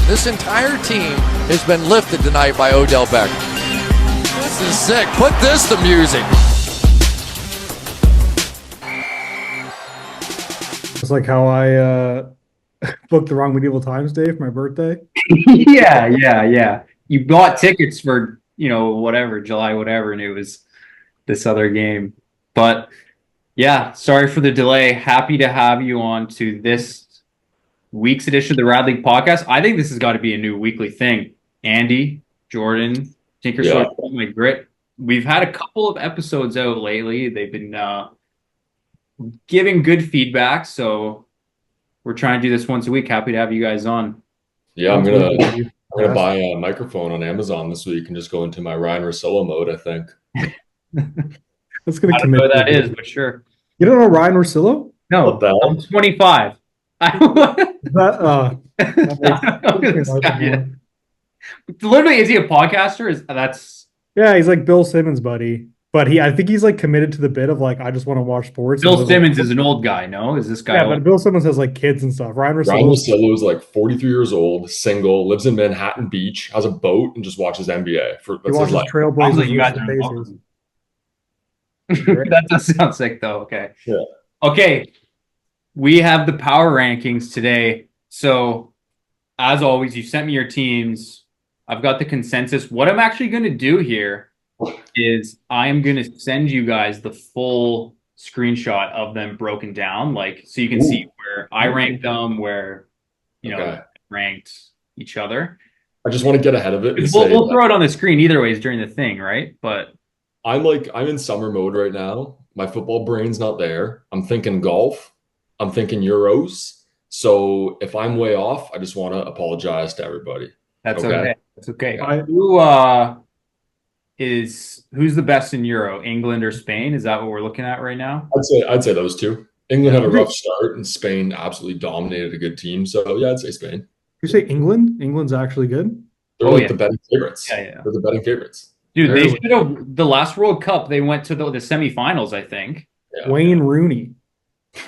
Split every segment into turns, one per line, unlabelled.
This entire team has been lifted tonight by Odell Beckham. This is sick. Put this to music.
It's like how I booked the wrong Medieval Times day for my birthday.
Yeah. You bought tickets for, whatever, July, whatever, and it was this other game. But yeah, sorry for the delay. Happy to have you on to this week's edition of the Rad League podcast. I think this has got to be a new weekly thing. Andy, Jordan, Tinker Sword, my grit. We've had a couple of episodes out lately. They've been giving good feedback, so we're trying to do this once a week. Happy to have you guys on.
Yeah, I'm gonna buy a microphone on Amazon this week and just go into my Ryan Russillo mode, I think.
That's gonna
I don't know what that is, but sure.
You don't know Ryan Russillo?
No, I'm 25. Literally, is he a podcaster?
Yeah, he's like Bill Simmons' buddy. But I think he's like committed to the bit of like, I just want to watch sports.
Bill Simmons is an old guy, no? Is this guy?
Yeah, but Bill Simmons has like kids and stuff. Ryan
Russillo is like 43 years old, single, lives in Manhattan Beach, has a boat, and just watches NBA.
He watches Trailblazers.
You guys that does sound sick, though. Okay.
Yeah.
Okay. We have the power rankings today. So, as always, you sent me your teams. I've got the consensus. What I'm actually going to do here is I am going to send you guys the full screenshot of them broken down, so you can see where I ranked them, where ranked each other.
I just want to get ahead of it.
We'll throw it on the screen either ways during the thing, right? But
I'm in summer mode right now. My football brain's not there. I'm thinking golf. I'm thinking Euros. So if I'm way off, I just want to apologize to everybody.
That's okay. That's okay.
Yeah.
Who's the best in Euro? England or Spain? Is that what we're looking at right now?
I'd say those two. England had a rough start, and Spain absolutely dominated a good team. So yeah, I'd say Spain.
You say England? England's actually good.
They're the betting favorites.
Yeah.
They're the betting favorites.
Dude, they should have. The last World Cup, they went to the semifinals, I think.
Yeah.
Wayne Rooney.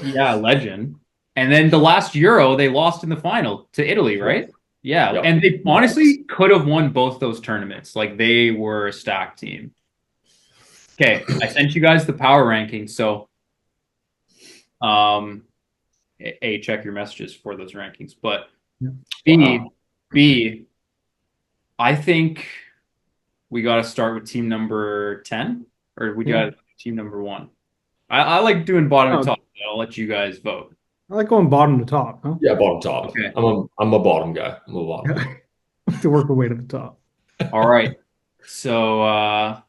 Yeah, legend. And then the last Euro, they lost in the final to Italy, right? Yeah,
Yep.
And they honestly could have won both those tournaments. They were a stacked team. Okay, I sent you guys the power rankings, so A, check your messages for those rankings. But B, I think we got to start with team number 10, or we got team number 1. I like doing bottom to top. I'll let you guys vote.
I like going bottom to top. Huh?
Yeah, bottom top.
Okay.
I'm a bottom guy. I'm a bottom guy.
To work our way to the top.
All right. So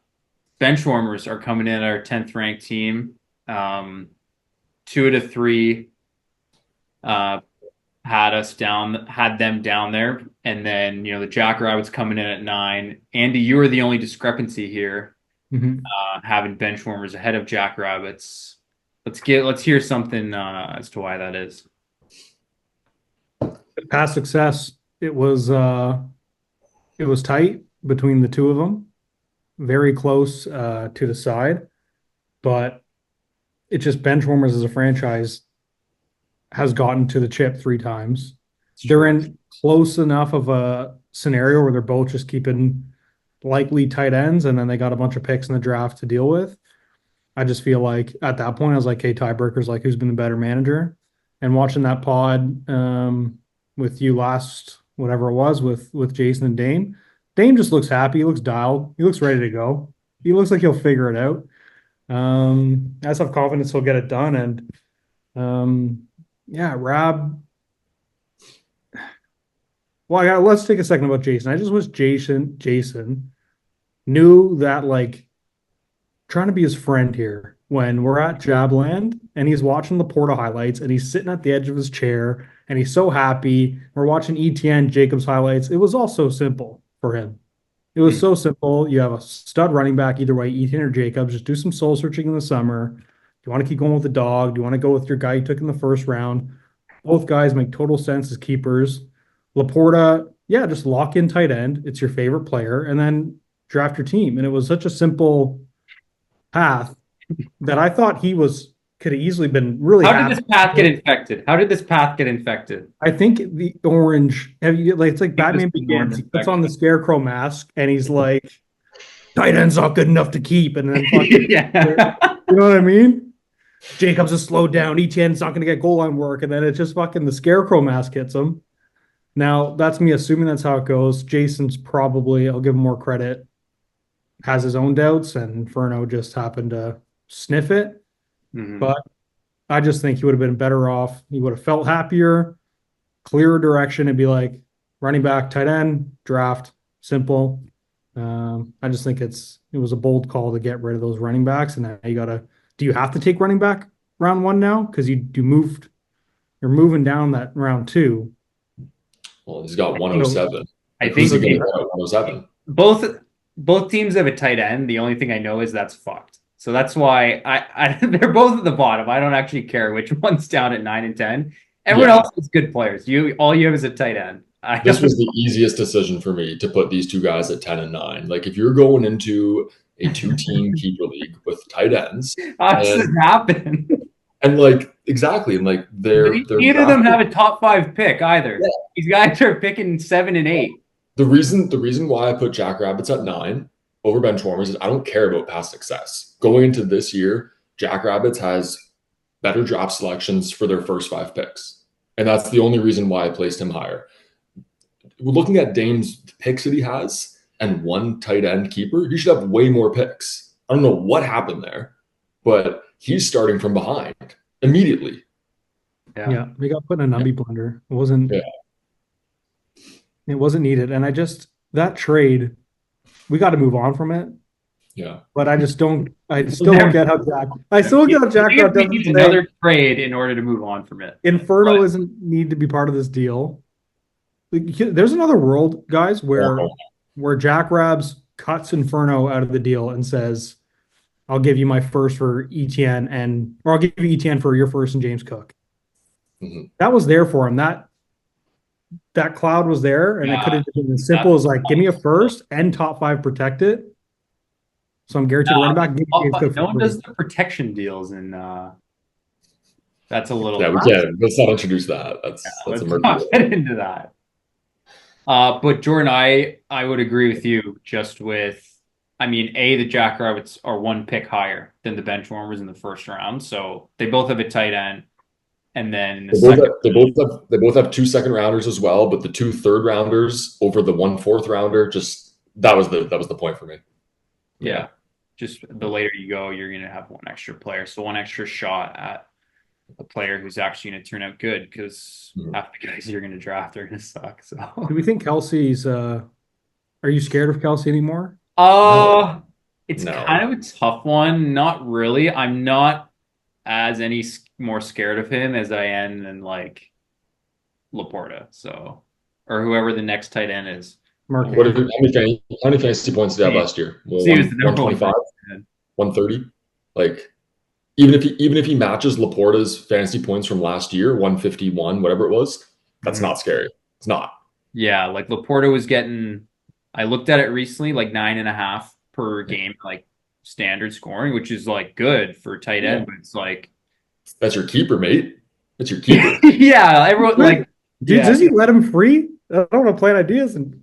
Benchwarmers are coming in our 10th ranked team. 2 out of 3 had them down there. And then, the Jackrabbits coming in at 9. Andy, you were the only discrepancy here, having Benchwarmers ahead of Jackrabbits. Let's hear something as to why that is.
Past success. It was tight between the two of them, very close to the side, but it's just Benchwarmers as a franchise has gotten to the chip 3 times. They're in close enough of a scenario where they're both just keeping likely tight ends, and then they got a bunch of picks in the draft to deal with. I just feel like at that point I was like, hey, tiebreakers, who's been the better manager? And watching that pod with you last, whatever it was, with Jason and Dane just looks happy. He looks dialed. He looks ready to go. He looks like he'll figure it out. I just have confidence he'll get it done. And Rab. Well, let's take a second about Jason. I just wish Jason knew that trying to be his friend here when we're at Jabland and he's watching the Porta highlights and he's sitting at the edge of his chair and he's so happy. We're watching ETN Jacobs highlights. It was all so simple for him. It was so simple. You have a stud running back either way, ETN or Jacobs. Just do some soul searching in the summer. Do you want to keep going with the dog? Do you want to go with your guy you took in the first round? Both guys make total sense as keepers. Laporta, just lock in tight end. It's your favorite player, and then draft your team. And it was such a simple path that I thought he was could have easily been really
How
happy.
did this path get infected? How did this path get infected?
I think the orange, have you like it's like Batman
this is the orange
Begins. He puts on the scarecrow mask and he's like, tight end's not good enough to keep, and then fucking,
Yeah.
you know what I mean? Jacobs is slowed down. ETN's not going to get goal line work, and then it's just fucking the scarecrow mask hits him. Now that's me assuming that's how it goes. Jason's probably, I'll give him more credit, has his own doubts, and Inferno just happened to sniff it.
Mhm.
But I just think he would have been better off. He would have felt happier, clearer direction, and be like running back, tight end, draft, simple. I just think it was a bold call to get rid of those running backs, and now you gotta. Do you have to take running back round 1 now because you're moving down that round 2?
Well, he's got 107.
I
Who's
think
he going to get at 107?
both teams have a tight end. The only thing I know is that's fucked. So that's why I they're both at the bottom. I don't actually care which one's down at 9 and 10. Everyone else is good players. All you have is a tight end.
This was the easiest decision for me to put these two guys at 10 and 9. Like if you're going into a 2-team keeper league with tight ends,
how does this happen?
and like exactly, and like
Neither of them have a top 5 pick either.
Yeah.
These guys are picking 7 and 8.
The reason why I put Jackrabbits at 9 over Benchwarmers is I don't care about past success. Going into this year, Jackrabbits has better draft selections for their first 5 picks. And that's the only reason why I placed him higher. Looking at Dame's picks that he has and 1 tight end keeper, he should have way more picks. I don't know what happened there, but he's starting from behind immediately.
Yeah, we got put in a numby blender. It wasn't.
Yeah.
It wasn't needed, and that trade, we got to move on from it.
Yeah.
But I just don't. I still don't get how Jack. I still get how Jack
We need another trade in order to move on from it.
Inferno doesn't need to be part of this deal. There's another world, guys, where Jackrabbs cuts Inferno out of the deal and says, "I'll give you my first for ETN or I'll give you ETN for your first and James Cook."
Mhm.
That was there for him. That cloud was there, and it could have been as simple as like, give me a first and top 5 protected. So I'm guaranteed running back.
No one does the protection deals, and that's a little.
Yeah, we can't. Let's not introduce that. That's
let's
a
not
murder.
get into that. But Jordan, I would agree with you. Just with, I mean, the Jackrabbits are 1 pick higher than the Benchwarmers in the first round, so they both have a tight end. And then
they both have 2 second rounders as well, but the 2 third rounders over the 1 fourth rounder, just that was the point for me.
Yeah. Just the later you go, you're gonna have 1 extra player. So 1 extra shot at a player who's actually gonna turn out good, because half the guys you're gonna draft are gonna suck. So
do we think Kelsey's are you scared of Kelsey anymore?
It's
No.
kind of a tough one. Not really. I'm not as any more scared of him as I am than like Laporta, or whoever the next tight end is.
Mark,
How many fantasy points did he have last year? Well,
He was the number 1
125, 130. Like even if he matches Laporta's fantasy points from last year, 151, whatever it was, that's not scary. It's not.
Yeah, like Laporta was getting. I looked at it recently, like 9.5 per game, like standard scoring, which is like good for tight end, but it's like
That's your keeper, mate. That's your keeper.
yeah, everyone like
does he let him free? I don't want to play ideas and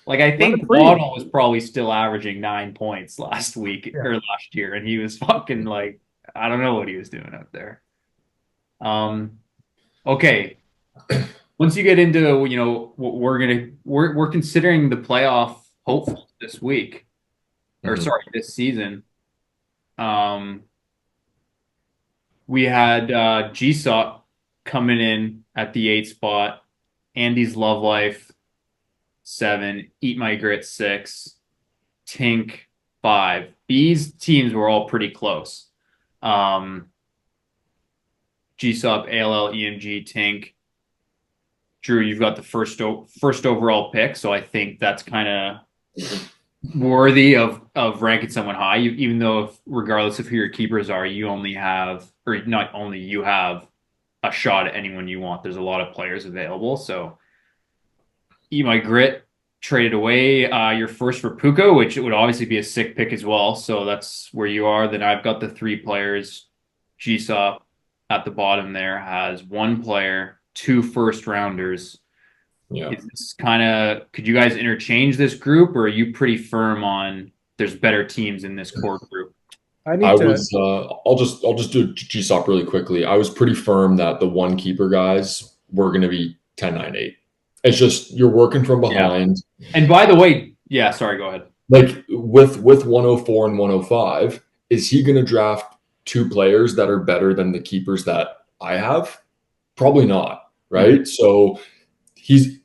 I think
him free.
Waddle was probably still averaging 9 points last week or last year, and he was fucking like, I don't know what he was doing out there. Okay. Once you get into, we're considering the playoff hopeful this week, or sorry, this season. We had GSOP coming in at the 8 spot, Andy's Love Life 7, Eat My Grit 6, Tink 5. These teams were all pretty close. GSOP, ALL, EMG, Tink. Drew, you've got the first overall pick, so I think that's kind of worthy of ranking someone high. Even though, regardless of who your keepers are, you only have, or not only, you have a shot at anyone you want. There's a lot of players available, so Eat My Grit traded away your first for Puka, which would obviously be a sick pick as well. So that's where you are. Then I've got the 3 players: GSOP at the bottom there has one player, 2 first-rounders.
Yeah.
Is this kind of, could you guys interchange this group, or are you pretty firm on there's better teams in this core group?
I need
I
to.
was I'll just do GSOP really quickly. I was pretty firm that the one keeper guys were going to be 10, 9, 8. It's just you're working from behind.
And by the way, yeah, sorry, go ahead.
Like with 104 and 105, is he going to draft 2 players that are better than the keepers that I have? Probably not, right? So he's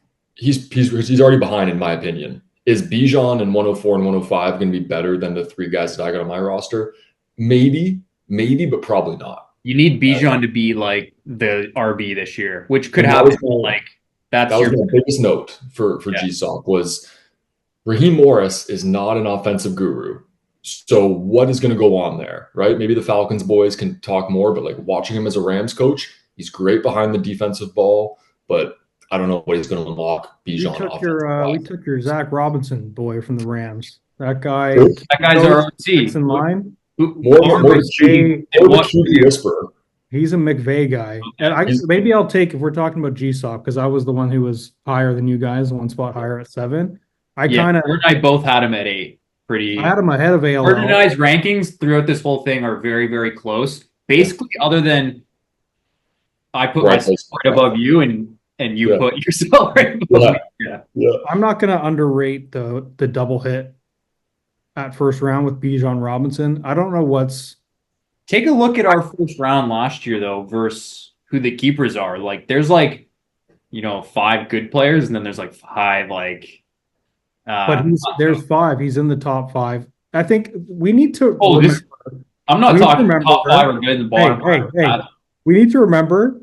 already behind in my opinion. Is Bijan and 104 and 105 going to be better than the 3 guys that I got on my roster? Maybe, but probably not.
You need Bijan to be like the RB this year, which could
And that
happen.
was my-
Like that's
That was
your
my biggest note for
Yeah.
GSOP was Raheem Morris is not an offensive guru. So what is going to go on there, right? Maybe the Falcons boys can talk more, but like watching him as a Rams coach, he's great behind the defensive ball, but I don't know what he's going to unlock Bijan.
We took your Zach Robinson boy from the Rams. That guy.
Who?
that guy's our OC.
Next in line.
More
He's a
of a
McVay-
QB whisperer.
He's a McVay guy, and maybe I'll take if we're talking about GSOP because I was the one who was higher than you guys, one spot higher at 7. I
Yeah,
kind of
Bert and I both had him at 8. Pretty.
I had him ahead of
Bert and
ALL.
I's rankings throughout this whole thing are very, very close. Basically, other than I put
Right.
myself right above you, and you
Yeah.
put yourself right above me. Yeah.
I'm not going to underrate the double hit at first round with Bijan Robinson. I don't know what's
Take a look at our first round last year, though, versus who the keepers are. Like, there's 5 good players, and then there's 5
but there's 5. He's in the top 5. I think we need to.
Oh, I'm not
we need to
talking
remember-
top 5 or good in the bottom.
Hey. We need to remember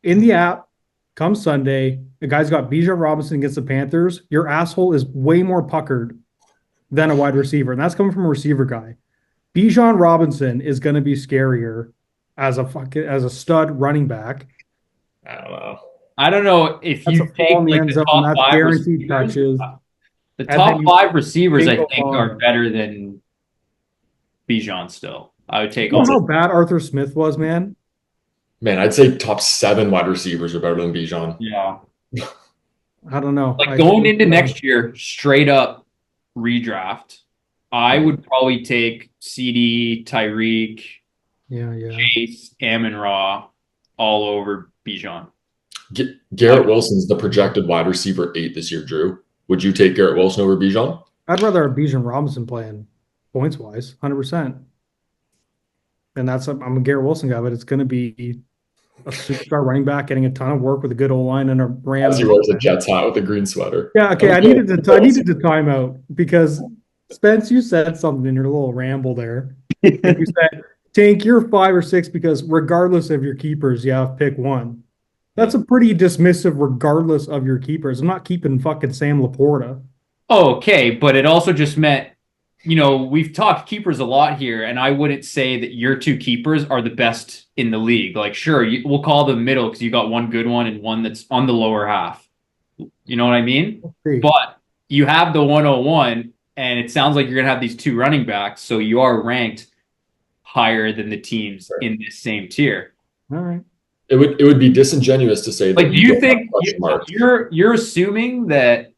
in the app, come Sunday, the guy's got Bijan Robinson against the Panthers. Your asshole is way more puckered than a wide receiver, and that's coming from a receiver guy. Bijan Robinson is going to be scarier as a stud running back.
I don't know if
That's
you
a fall in the
take
end
the
zone.
top
That's
5
guaranteed
receivers.
touches.
The
And
top
then you
5 receivers, I
go
think,
on.
are better than Bijan still. I would take
You know
also.
how bad Arthur Smith was, man?
Man, I'd say top 7 wide receivers are better than Bijan.
Yeah.
I don't know.
Like going into next year, straight up redraft, I would probably take CD, Tyreek,
Yeah.
Chase, Amon Ra all over Bijan.
Garrett Wilson's the projected wide receiver 8 this year, Drew. Would you take Garrett Wilson over Bijan?
I'd rather have Bijan Robinson playing points wise, 100%. And I'm a Garrett Wilson guy, but it's going to be a superstar running back getting a ton of work with a good O line and a Rams.
As he wears a Jets hat with a green sweater.
Yeah, okay. I needed to time out because Spence, you said something in your little ramble there. You said, Tank, you're 5 or 6 because regardless of your keepers, you have pick 1. That's a pretty dismissive regardless of your keepers. I'm not keeping fucking Sam Laporta.
Okay, but it also just meant, we've talked keepers a lot here, and I wouldn't say that your 2 keepers are the best in the league. Like, sure, we'll call them middle because you got one good one and one that's on the lower half. You know what I mean?
See.
But you have the 101, and it sounds like you're going to have these 2 running backs, so you are ranked higher than the teams in this same tier.
All right.
It would be disingenuous to say that.
Like, do you
don't
think
have question marks.
you're assuming that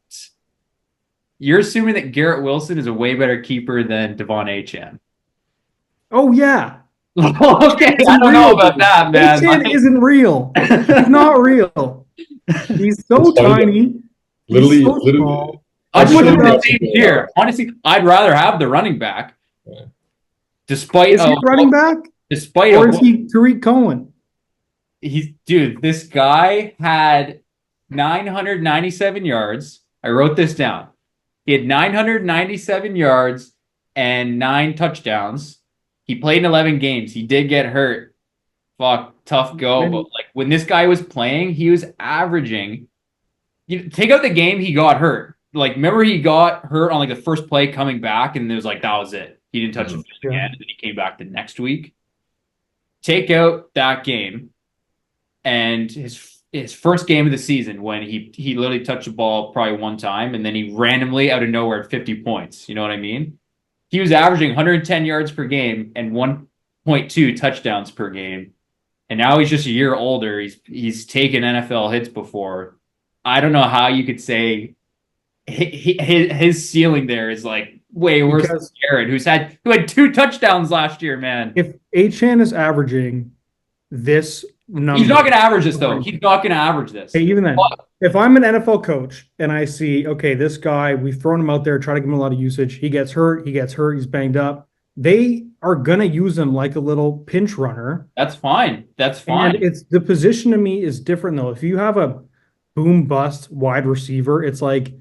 Garrett Wilson is a way better keeper than Devon Achane?
Oh, yeah.
Okay, I don't know about that, man.
Achane isn't real. He's not real. He's so
It's funny.
tiny.
Literally,
He's so small.
I'd put him in the
Sure.
same tier. Honestly, I'd rather have the running back.
Yeah.
Despite
Is he running back?
despite
Or is he Tariq Cohen?
dude, this guy had 997 yards. I wrote this down. He had 997 yards and 9 touchdowns. He played in 11 games. He did get hurt. Fuck, tough go.
Maybe.
But when this guy was playing, he was averaging. Take out the game he got hurt. Remember he got hurt on the first play coming back, and it was that was it. He didn't touch the field
Yeah.
again, and then he came back the next week. Take out that game, and his first game of the season when he literally touched the ball probably one time, and then he randomly out of nowhere had 50 points. You know what I mean? He was averaging 110 yards per game and 0.2 touchdowns per game, and now he's just a year older. He's taken NFL hits before. I don't know how you could say his ceiling there is like way worse than Garrett, who had 2 touchdowns last year, man.
If Achane is averaging this number,
he's not going to average this though. He's not going to average this.
Hey, even then, if I'm an NFL coach and I see, okay, this guy, we've thrown him out there, try to give him a lot of usage. He gets hurt, he's banged up. They are going to use him like a little pinch runner.
That's fine. That's fine.
And it's the position to me is different though. If you have a boom bust wide receiver, it's like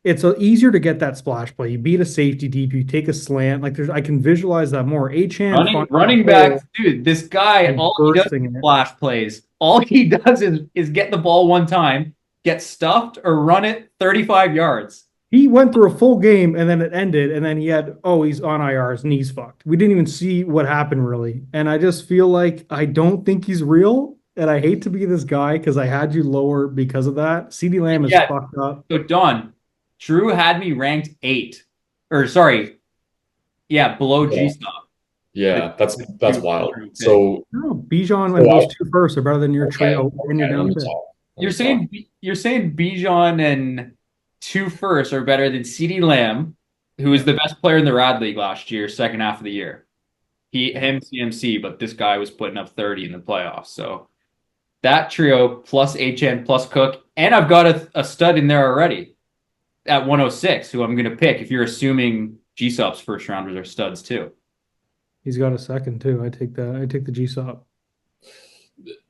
it's easier to get that splash play. You beat a safety deep, you take a slant. Like I can visualize that more. Achane
running back, dude. This guy, all he does is splash plays. All he does is get the ball one time, get stuffed, or run it 35 yards.
He went through a full game and then it ended, and then he's on IR, his knee's fucked. We didn't even see what happened really. And I just feel like I don't think he's real. And I hate to be this guy because I had you lower because of that. CeeDee Lamb is fucked up.
So Don, Drew had me ranked 8. Or sorry. Yeah, below G-Stop.
Yeah, that's wild. So
Bijan and those 2 first are better than your trio and your down pick.
You're saying Bijan and 2 first are better than CeeDee Lamb, who was the best player in the Rad League last year, second half of the year. Him CMC, but this guy was putting up 30 in the playoffs. So that trio plus Achane plus Cook, and I've got a stud in there already at 106, who I'm going to pick if you're assuming G-Sop's first rounders are studs too.
He's got a second too. I take the G-Sop.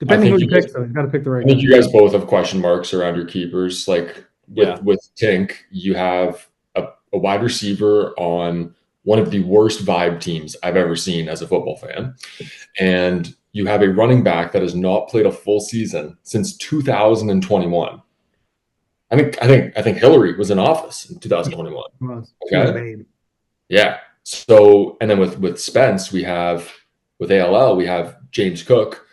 Depending who you pick, though, you got to pick the right.
I think you guys both have question marks around your keepers. Like with Tink, you have a wide receiver on one of the worst vibe teams I've ever seen as a football fan, and you have a running back that has not played a full season since 2021. I think Hillary was in office in 2021. Okay. Yeah. So, and then with Spence, with ALL, we have James Cook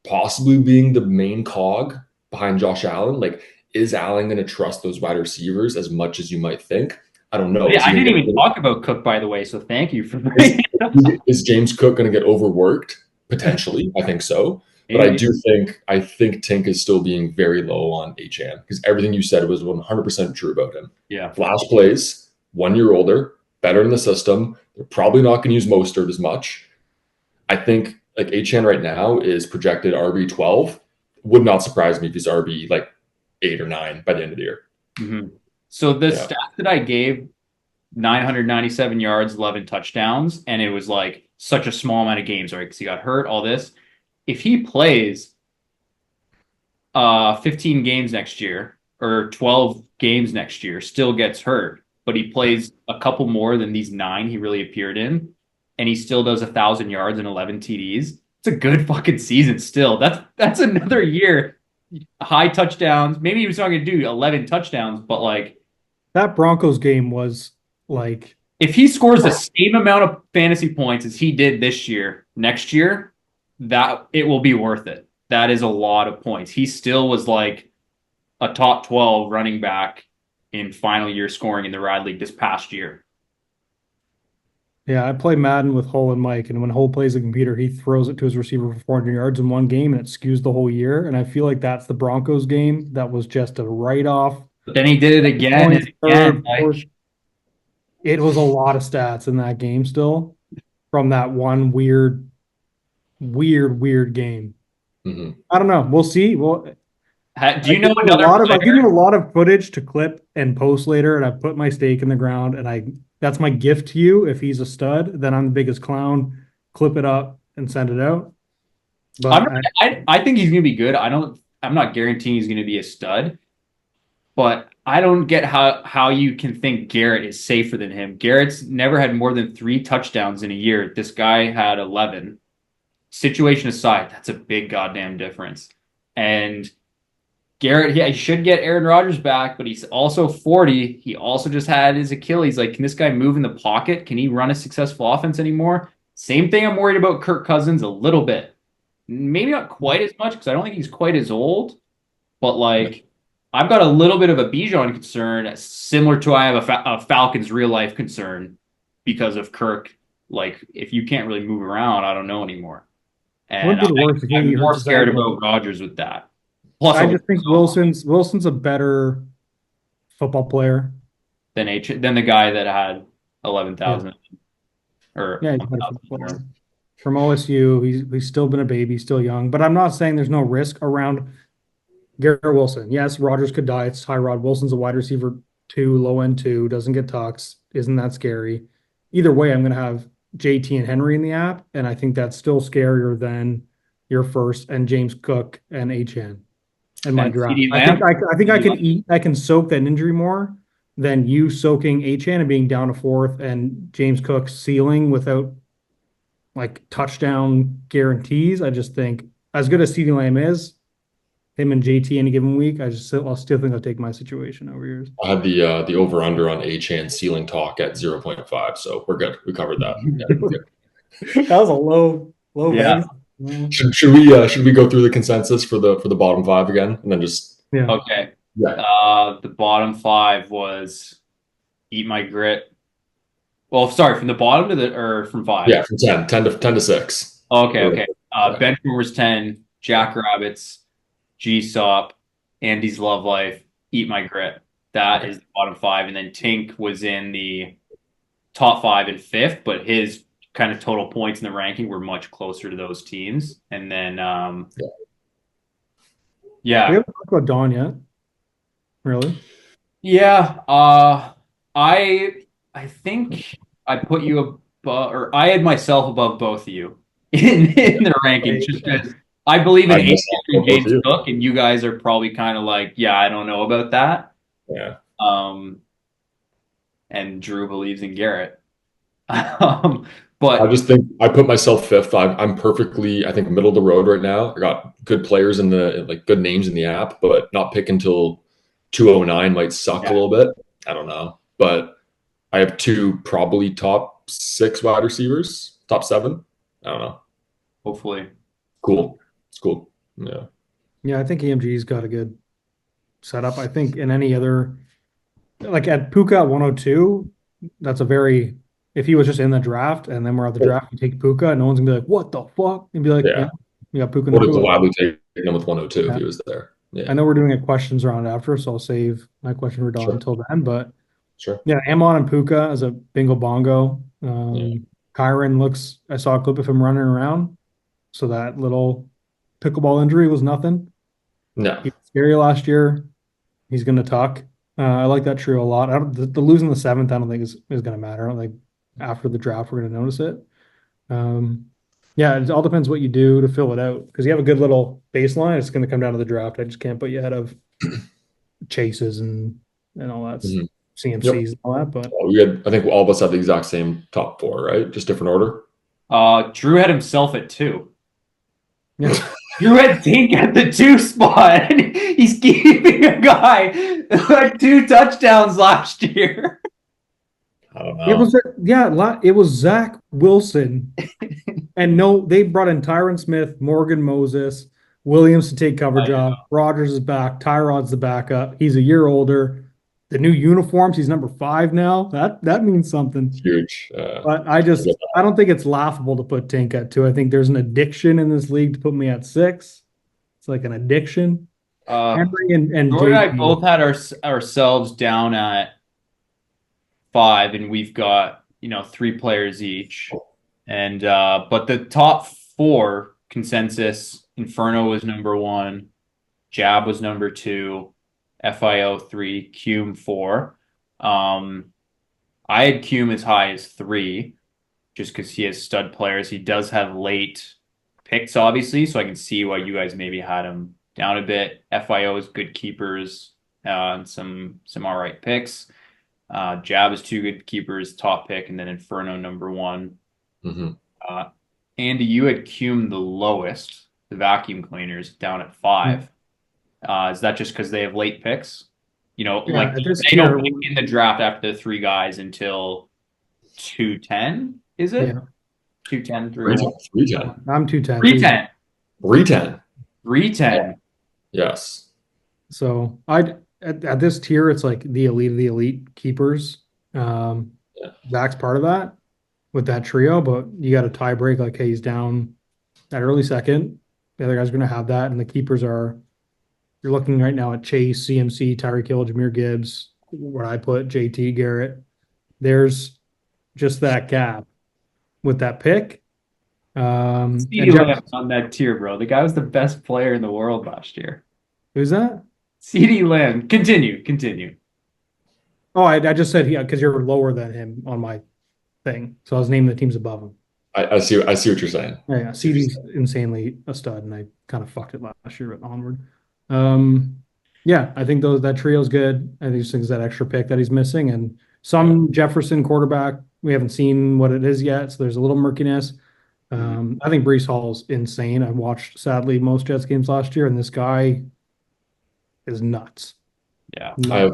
possibly being the main cog behind Josh Allen. Like, is Allen going to trust those wide receivers as much as you might think? I don't know.
Yeah, I didn't even talk about Cook, by the way, so thank you for
Is James Cook going to get overworked? Potentially. I think so. But I think Tink is still being very low on Achane because everything you said was 100% true about him.
Yeah.
Flash plays, 1 year older, better in the system. They're probably not going to use Mostert as much. I think like Achane right now is projected RB 12. Would not surprise me if he's RB like 8 or 9 by the end of the year.
Mm-hmm. So the stat that I gave, 997 yards, 11 touchdowns, and it was like such a small amount of games, right? Because he got hurt, all this. If he plays 15 games next year or 12 games next year, still gets hurt, but he plays a couple more than these 9 he really appeared in, and he still does 1,000 yards and 11 TDs. It's a good fucking season still. That's another year. High touchdowns. Maybe he was not going to do 11 touchdowns, but like
that Broncos game was like,
if he scores the same amount of fantasy points as he did this year, next year, that it will be worth it. That is a lot of points. He still was like a top 12 running back in final year scoring in the Rad League this past year.
Yeah, I play Madden with Hull and Mike, and when Hull plays the computer, he throws it to his receiver for 400 yards in one game, and it skews the whole year. And I feel like that's the Broncos game. That was just a write-off.
But then he did it again and again.
It was a lot of stats in that game still from that one weird game.
Mm-hmm.
I don't know. We'll see. Well,
do you know another?
I've given you a lot of footage to clip and post later, and I've put my stake in the ground, and that's my gift to you. If he's a stud, then I'm the biggest clown. Clip it up and send it out. But
I think he's going to be good. I'm not guaranteeing he's going to be a stud, but I don't get how you can think Garrett is safer than him. Garrett's never had more than 3 touchdowns in a year. This guy had 11. Situation aside, that's a big goddamn difference. And Garrett, he should get Aaron Rodgers back, but he's also 40. He also just had his Achilles. Like, can this guy move in the pocket? Can he run a successful offense anymore? Same thing I'm worried about Kirk Cousins a little bit. Maybe not quite as much because I don't think he's quite as old. But, like, I've got a little bit of a Bijan concern, similar to I have a Falcons real-life concern because of Kirk like if you can't really move around, I don't know anymore.
Wouldn't
And
be the worst if
I'm
he
more
hurts his
scared
ankle.
about Rodgers with that. Plus,
I just think Wilson's a better football player.
than the guy that had 11,000 or
Yeah, he's a better football player. From OSU, he's still been a baby, still young. But I'm not saying there's no risk around Garrett Wilson. Yes, Rodgers could die. It's Tyrod. Wilson's a wide receiver 2, low end 2, doesn't get tucks. Isn't that scary? Either way, I'm going to have JT and Henry in the app, and I think that's still scarier than your first and James Cook and HN in my
And
draft.
CeeDee
I think
Lamb?
I think I can soak that injury more than you soaking HN and being down to fourth and James Cook ceiling without like touchdown guarantees. I just think as good as CeeDee Lamb is, him and JT any given week, I'll still think I'll take my situation over yours.
I had the over under on Achan ceiling talk at 0.5, so we're good. We covered that. Yeah,
That was a low
Yeah.
bet.
should we go through the consensus for the bottom 5 again, and then just
Yeah.
Okay.
yeah.
The bottom 5 was Eat My Grit. Well, sorry, from the bottom to from 5.
Yeah, from 10 to 6.
Okay.
Yeah.
Benchwarmers 10, Jackrabbits, GSOP, Andy's Love Life, Eat My Grit. That is the bottom 5. And then Tink was in the top 5 and 5th, but his kind of total points in the ranking were much closer to those teams. And then,
We haven't talked about Dawn yet. Really?
Yeah, I think I put you above, or I had myself above both of you in the rankings, just because I believe in
I missed
Adrian
both of
James
you.
Cook, and you guys are probably kind of like, yeah, I don't know about that.
Yeah.
And Drew believes in Garrett. But
I just think I put myself 5th. I'm perfectly, I think, middle of the road right now. I got good players good names in the app, but not pick until 209 might suck a little bit. I don't know. But I have 2 probably top 6 wide receivers, top 7. I don't know.
hopefully,
Cool. It's cool. Yeah.
Yeah, I think EMG's got a good setup. I think in any other, like at Puka at 102, that's a very, if he was just in the draft and then we're at the draft, you take Puka, no one's gonna be like, what the fuck? And be like,
Yeah.
you got Puka.
Would have gladly taken him with 102 if he was there.
I
Yeah.
know we're doing a questions round after, so I'll save my question for Dawn
Sure.
until then. But
Sure.
yeah, Amon and Puka as a bingo bongo.
Yeah.
Kyron I saw a clip of him running around. So that little pickleball injury was nothing.
No.
He was scary last year. He's going to tuck. I like that trio a lot. The losing the 7th, I don't think is going to matter. I don't think after the draft we're going to notice it. Yeah, it all depends what you do to fill it out because you have a good little baseline. It's going to come down to the draft. I just can't put you ahead of chases and all that CMCs and all that. But
I think all of us have the exact same top 4, right? Just different order.
Drew had himself at 2.
yeah,
Drew had Tink at the 2 spot. And he's keeping a guy who had 2 touchdowns last year.
I don't
it
know.
was Zach Wilson, and no, they brought in Tyron Smith, Morgan Moses, Williams to take coverage off. Rodgers is back. Tyrod's the backup. He's a year older. The new uniforms, he's number 5 now. That means something.
Huge.
But I don't think it's laughable to put Tink at 2. I think there's an addiction in this league to put me at 6. It's like an addiction. Henry and
Jordan and I
JT.
both had ourselves down at 5, and we've got 3 players each. And but the top 4 consensus: Inferno was number 1, Jab was number 2, FIO 3, Cume 4. I had Cume as high as 3, just because he has stud players. He does have late picks, obviously, so I can see why you guys maybe had him down a bit. FIO is good keepers and some all right picks. Jab is 2 good keepers, top pick, and then Inferno number 1.
Mm-hmm.
Andy, you had Cume the lowest, the vacuum cleaners, down at 5. Is that just because they have late picks? They don't pick in the draft after the 3 guys until 210, is it?
Yeah.
210,
310.
I'm 210.
310.
310.
310.
Yes.
So at this tier, it's like the elite of the elite keepers. Zach's part of that, with that trio, but you got a tie break. Like, hey, he's down that early second. The other guy's going to have that, and the keepers are. You're looking right now at Chase, CMC, Tyreek Hill, Jahmyr Gibbs. Where I put JT Garrett. There's just that gap with that pick.
CeeDee Lamb on that tier, bro. The guy was the best player in the world last year.
Who's that?
CeeDee Lamb. Continue.
Oh, I just said he because you're lower than him on my thing, so I was naming the teams above him.
I see what you're saying.
Yeah, CD's insanely a stud, and I kind of fucked it last year, but onward. Yeah, I think that trio's good. I think it's that extra pick that he's missing, and some Jefferson quarterback we haven't seen what it is yet, so there's a little murkiness. I think Breece Hall's insane. I watched sadly most Jets games last year, and this guy is nuts.
Yeah,
I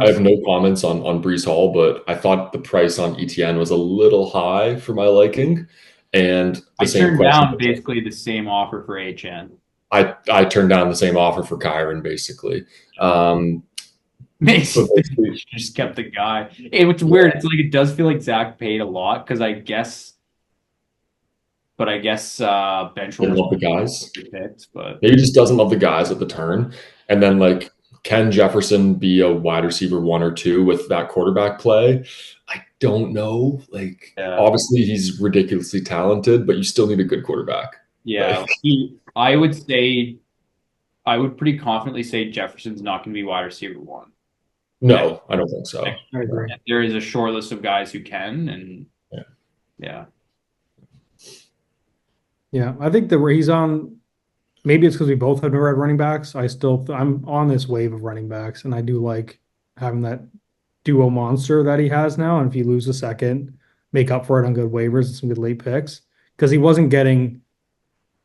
have no comments on Breece Hall, but I thought the price on ETN was a little high for my liking. And
I turned down basically the same offer for HN.
I turned down the same offer for Kyron, basically.
Just kept the guy. It's weird. It's like it does feel like Zach paid a lot because I guess bench
Didn't love the guys.
Picked, but
maybe he just doesn't love the guys at the turn. And then like, can Jefferson be a wide receiver 1 or 2 with that quarterback play? I don't know. Like, obviously he's ridiculously talented, but you still need a good quarterback.
Yeah, I would pretty confidently say Jefferson's not going to be wide receiver 1.
No, I don't think so.
I agree.
There is a short list of guys who can, and
yeah. I think that where he's on, maybe it's because we both have never had running backs. I'm on this wave of running backs, and I do like having that duo monster that he has now. And if you lose a second, make up for it on good waivers and some good late picks, because he wasn't getting,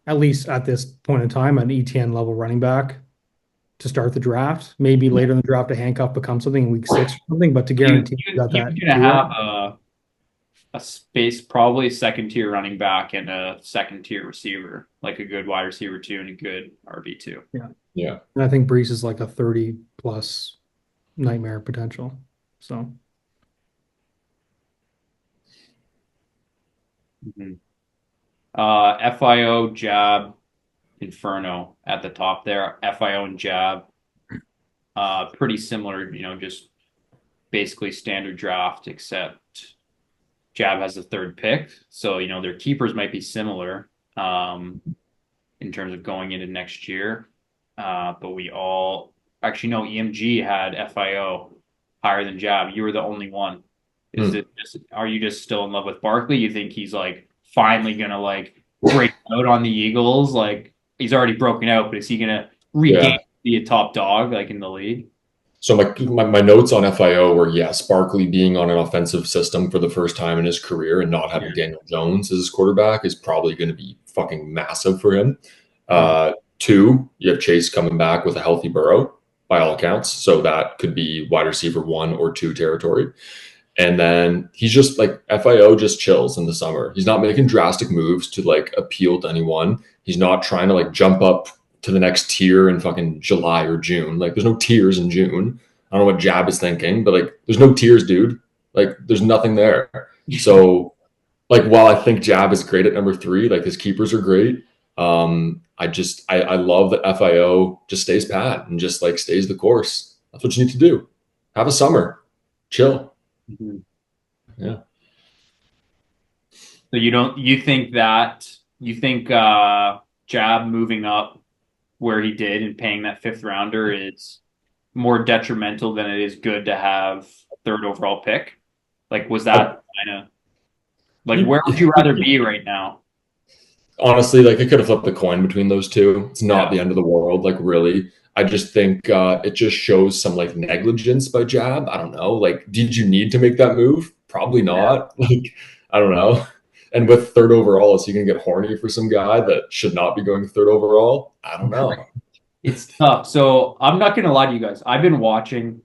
at least at this point in time, an ETN level running back to start the draft. Maybe later in the draft, a handcuff becomes something in week 6 or something, but to guarantee you got that.
You're going to have a space, probably second tier running back and a second tier receiver, like a good wide receiver 2 and a good RB2.
Yeah.
And I think Breece is like a 30 plus nightmare potential. So.
FIO, Jab, Inferno at the top there. FIO and Jab, pretty similar, just basically standard draft, except Jab has the 3rd pick. So, their keepers might be similar in terms of going into next year. But we all actually know EMG had FIO higher than Jab. You were the only one. Are you just still in love with Barkley? You think he's like finally gonna like break out on the Eagles? Like he's already broken out, but is he gonna regain be a top dog like in the league?
So my notes on FIO were, yes, Barkley being on an offensive system for the first time in his career and not having Daniel Jones as his quarterback is probably going to be fucking massive for him. 2, you have Chase coming back with a healthy Burrow by all accounts. So that could be wide receiver 1 or 2 territory. And then he's just like, FIO just chills in the summer. He's not making drastic moves to like appeal to anyone. He's not trying to like jump up to the next tier in fucking July or June. Like there's no tiers in June. I don't know what Jab is thinking, but like there's no tiers, dude. Like there's nothing there. So like while I think Jab is great at number 3, like his keepers are great. I love that FIO just stays pat and just like stays the course. That's what you need to do. Have a summer. Chill. Yeah.
So you think Jab moving up where he did and paying that 5th rounder is more detrimental than it is good to have a 3rd overall pick? Like, was that kind of like, where would you rather be right now?
Honestly, like I could have flipped the coin between those two. It's not the end of the world. Like really, I just think it just shows some like negligence by Jab. I don't know. Like, did you need to make that move? Probably not. Like, I don't know. And with 3rd overall, is he going to get horny for some guy that should not be going 3rd overall? I don't know.
It's tough. So I'm not going to lie to you guys. I've been watching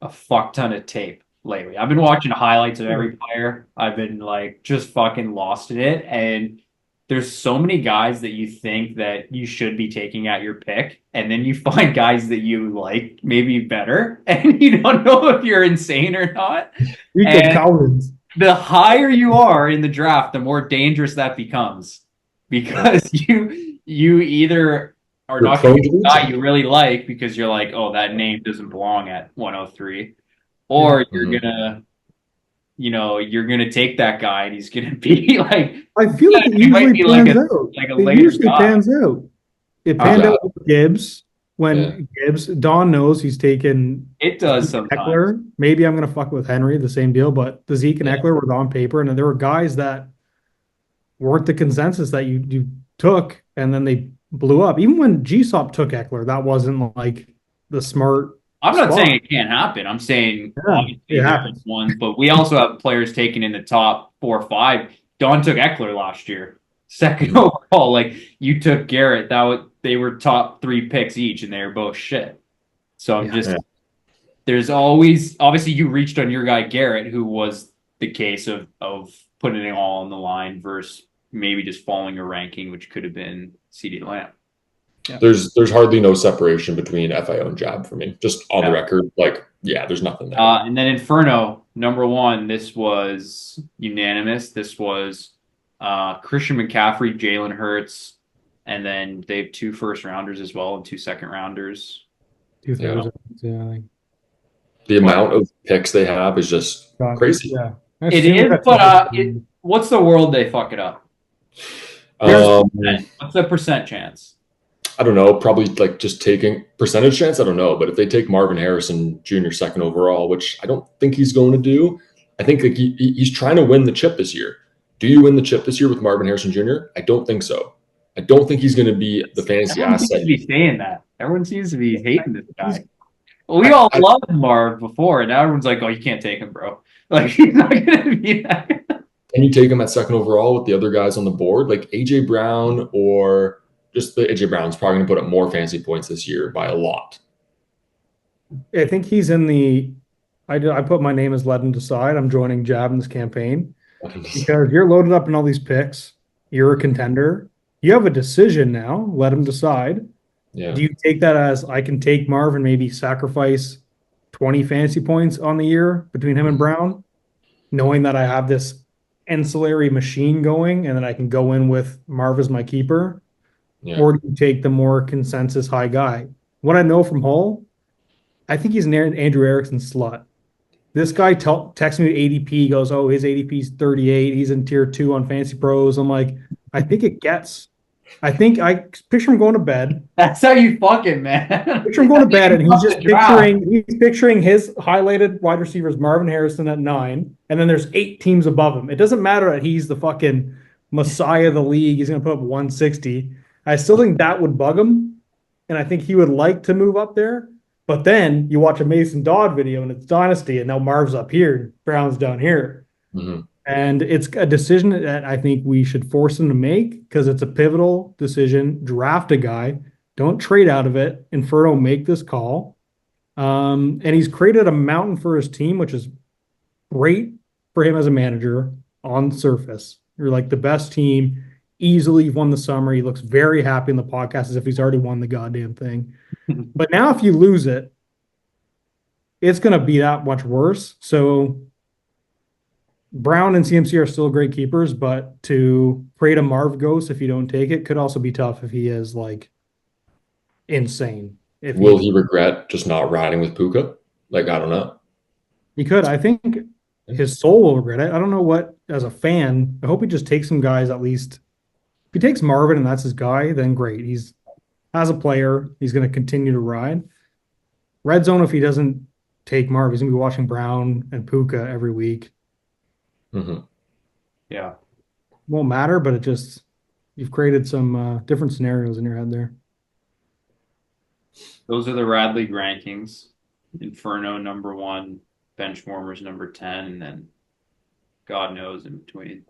a fuck ton of tape lately. I've been watching highlights of every player. I've been like just fucking lost in it. And there's so many guys that you think that you should be taking at your pick. And then you find guys that you like maybe better. And you don't know if you're insane or not.
You get Collins.
the higher you are in the draft, the more dangerous that becomes because you either are
You're
not
prone
going to
to
get a guy
losing.
you really like because you're like, oh, that name doesn't belong at 103,
Yeah.
or you're
Mhm.
gonna, you're gonna take that guy and he's gonna be like,
I feel like it
he might
usually
be
pans out.
like a
It
later
usually
guy.
pans out. It
Huh?
panned
Yeah.
out with Gibbs
Yeah.
when Don knows he's taken
It does
Zeke and
sometimes.
Eckler. Maybe I'm gonna fuck with Henry, the same deal, but the Zeke and
Yeah.
Eckler were on paper, and there were guys that weren't the consensus that you took, and then they blew up. Even when GSOP took Eckler, that wasn't like the smart
I'm not
spot.
saying it can't happen. I'm saying
Yeah,
obviously
it
there's
happens.
ones, but we also have players taken in the top 4 or 5. Don took Eckler last year, second
Mhm.
overall. Like you took Garrett, they were top 3 picks each, and they were both shit. So I'm
Yeah.
just
Yeah.
there's always obviously you reached on your guy Garrett, who was the case of putting it all on the line versus maybe just following a ranking, which could have been CeeDee Lamb.
There's hardly no separation between FIO and Jab for me. Just on the
Yeah.
record, like, yeah, there's nothing there.
And then Inferno, number 1, this was unanimous. This was Christian McCaffrey, Jalen Hurts, and then they have 2 first-rounders as well and 2 second-rounders.
2000. Yeah, like,
The amount of picks they have is just crazy.
yeah.
It is, but what's the world they fuck it up? What's the percent chance?
I don't know. Probably like just taking percentage chance. I don't know. But if they take Marvin Harrison Jr. second overall, which I don't think he's going to do, I think like he's trying to win the chip this year. Do you win the chip this year with Marvin Harrison Jr.? I don't think so. I don't think he's going to be the fantasy
Everyone seems
asset.
to be saying that. Everyone seems to be hating this guy. We all loved Marv before, and now everyone's like, "Oh, you can't take him, bro. Like he's not gonna be that."
Can you take him at second overall with the other guys on the board, like AJ Brown, or just the AJ Brown's probably going to put up more fantasy points this year by a lot.
I think he's in the. I put my name as let him decide. I'm joining Jab in this campaign because you're loaded up in all these picks. You're a contender. You have a decision now. Let him decide.
Yeah.
Do you take that as I can take Marvin, maybe sacrifice 20 fantasy points on the year between him and Brown, knowing that I have this ancillary machine going and then I can go in with Marv as my keeper?
Yeah.
Or do you take the more consensus high guy? What I know from Hull, I think he's an Andrew Erickson slut. This guy texts me ADP. He goes, oh, his ADP is 38. He's in tier 2 on Fantasy Pros. I'm like, I think it gets. I think I picture him going to bed.
That's how you fucking, man.
Picture him going to bed, and he's just picturing his highlighted wide receivers, Marvin Harrison at 9, and then there's 8 teams above him. It doesn't matter that he's the fucking messiah of the league. He's going to put up 160. I still think that would bug him, and I think he would like to move up there. But then you watch a Mason Dodd video, and it's Dynasty, and now Marv's up here, Brown's down here.
Mm-hmm.
And it's a decision that I think we should force him to make because it's a pivotal decision. Draft a guy. Don't trade out of it. Inferno, make this call. And he's created a mountain for his team, which is great for him as a manager on surface. You're like the best team. Easily won the summer. He looks very happy in the podcast as if he's already won the goddamn thing. But now if you lose it, it's going to be that much worse. So Brown and CMC are still great keepers, but to create a Marv ghost if you don't take it could also be tough if he is like insane.
Will he regret just not riding with Puka? Like, I don't know.
He could. I think his soul will regret it. I don't know what, as a fan, I hope he just takes some guys at least. If he takes Marvin and that's his guy, then great. He's, as a player, he's going to continue to ride. Red zone, if he doesn't take Marv, he's going to be watching Brown and Puka every week.
Mm-hmm.
Yeah.
Won't matter, but it just, you've created some different scenarios in your head there.
Those are the Rad League rankings. Inferno number 1, Benchwarmers number 10, and then God knows in between.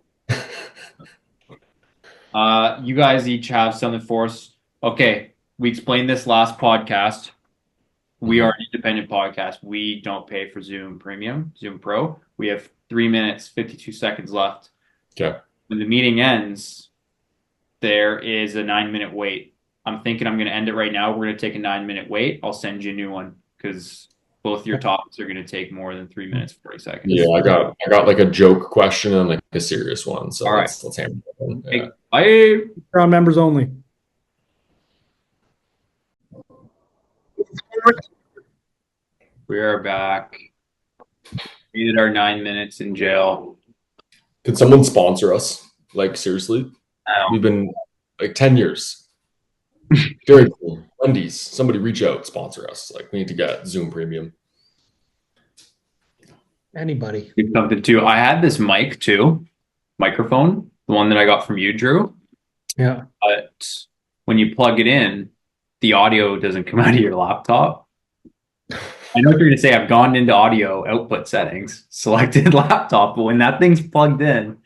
You guys each have something for us. Okay, we explained this last podcast. We are an independent podcast. We don't pay for Zoom Premium, Zoom Pro. We have 3 minutes, 52 seconds left.
Okay.
When the meeting ends, there is a 9-minute wait. I'm thinking I'm going to end it right now. We're going to take a 9-minute wait. I'll send you a new one because both your topics are going to take more than 3 minutes 40 seconds.
Yeah, I got like a joke question and like a serious one. So
All right.
let's hammer that one.
Hey,
Yeah.
bye.
Crown members only.
We are back. We did our 9 minutes in jail.
Could someone sponsor us? Like seriously?
I
We've been like 10 years. Very cool. Wendy's, somebody reach out, sponsor us. Like we need to get Zoom Premium.
Anybody.
do something too. I had this mic too, microphone, the one that I got from you, Drew.
Yeah.
But when you plug it in, the audio doesn't come out of your laptop. I know what you're going to say. I've gone into audio output settings, selected laptop, but when that thing's plugged in,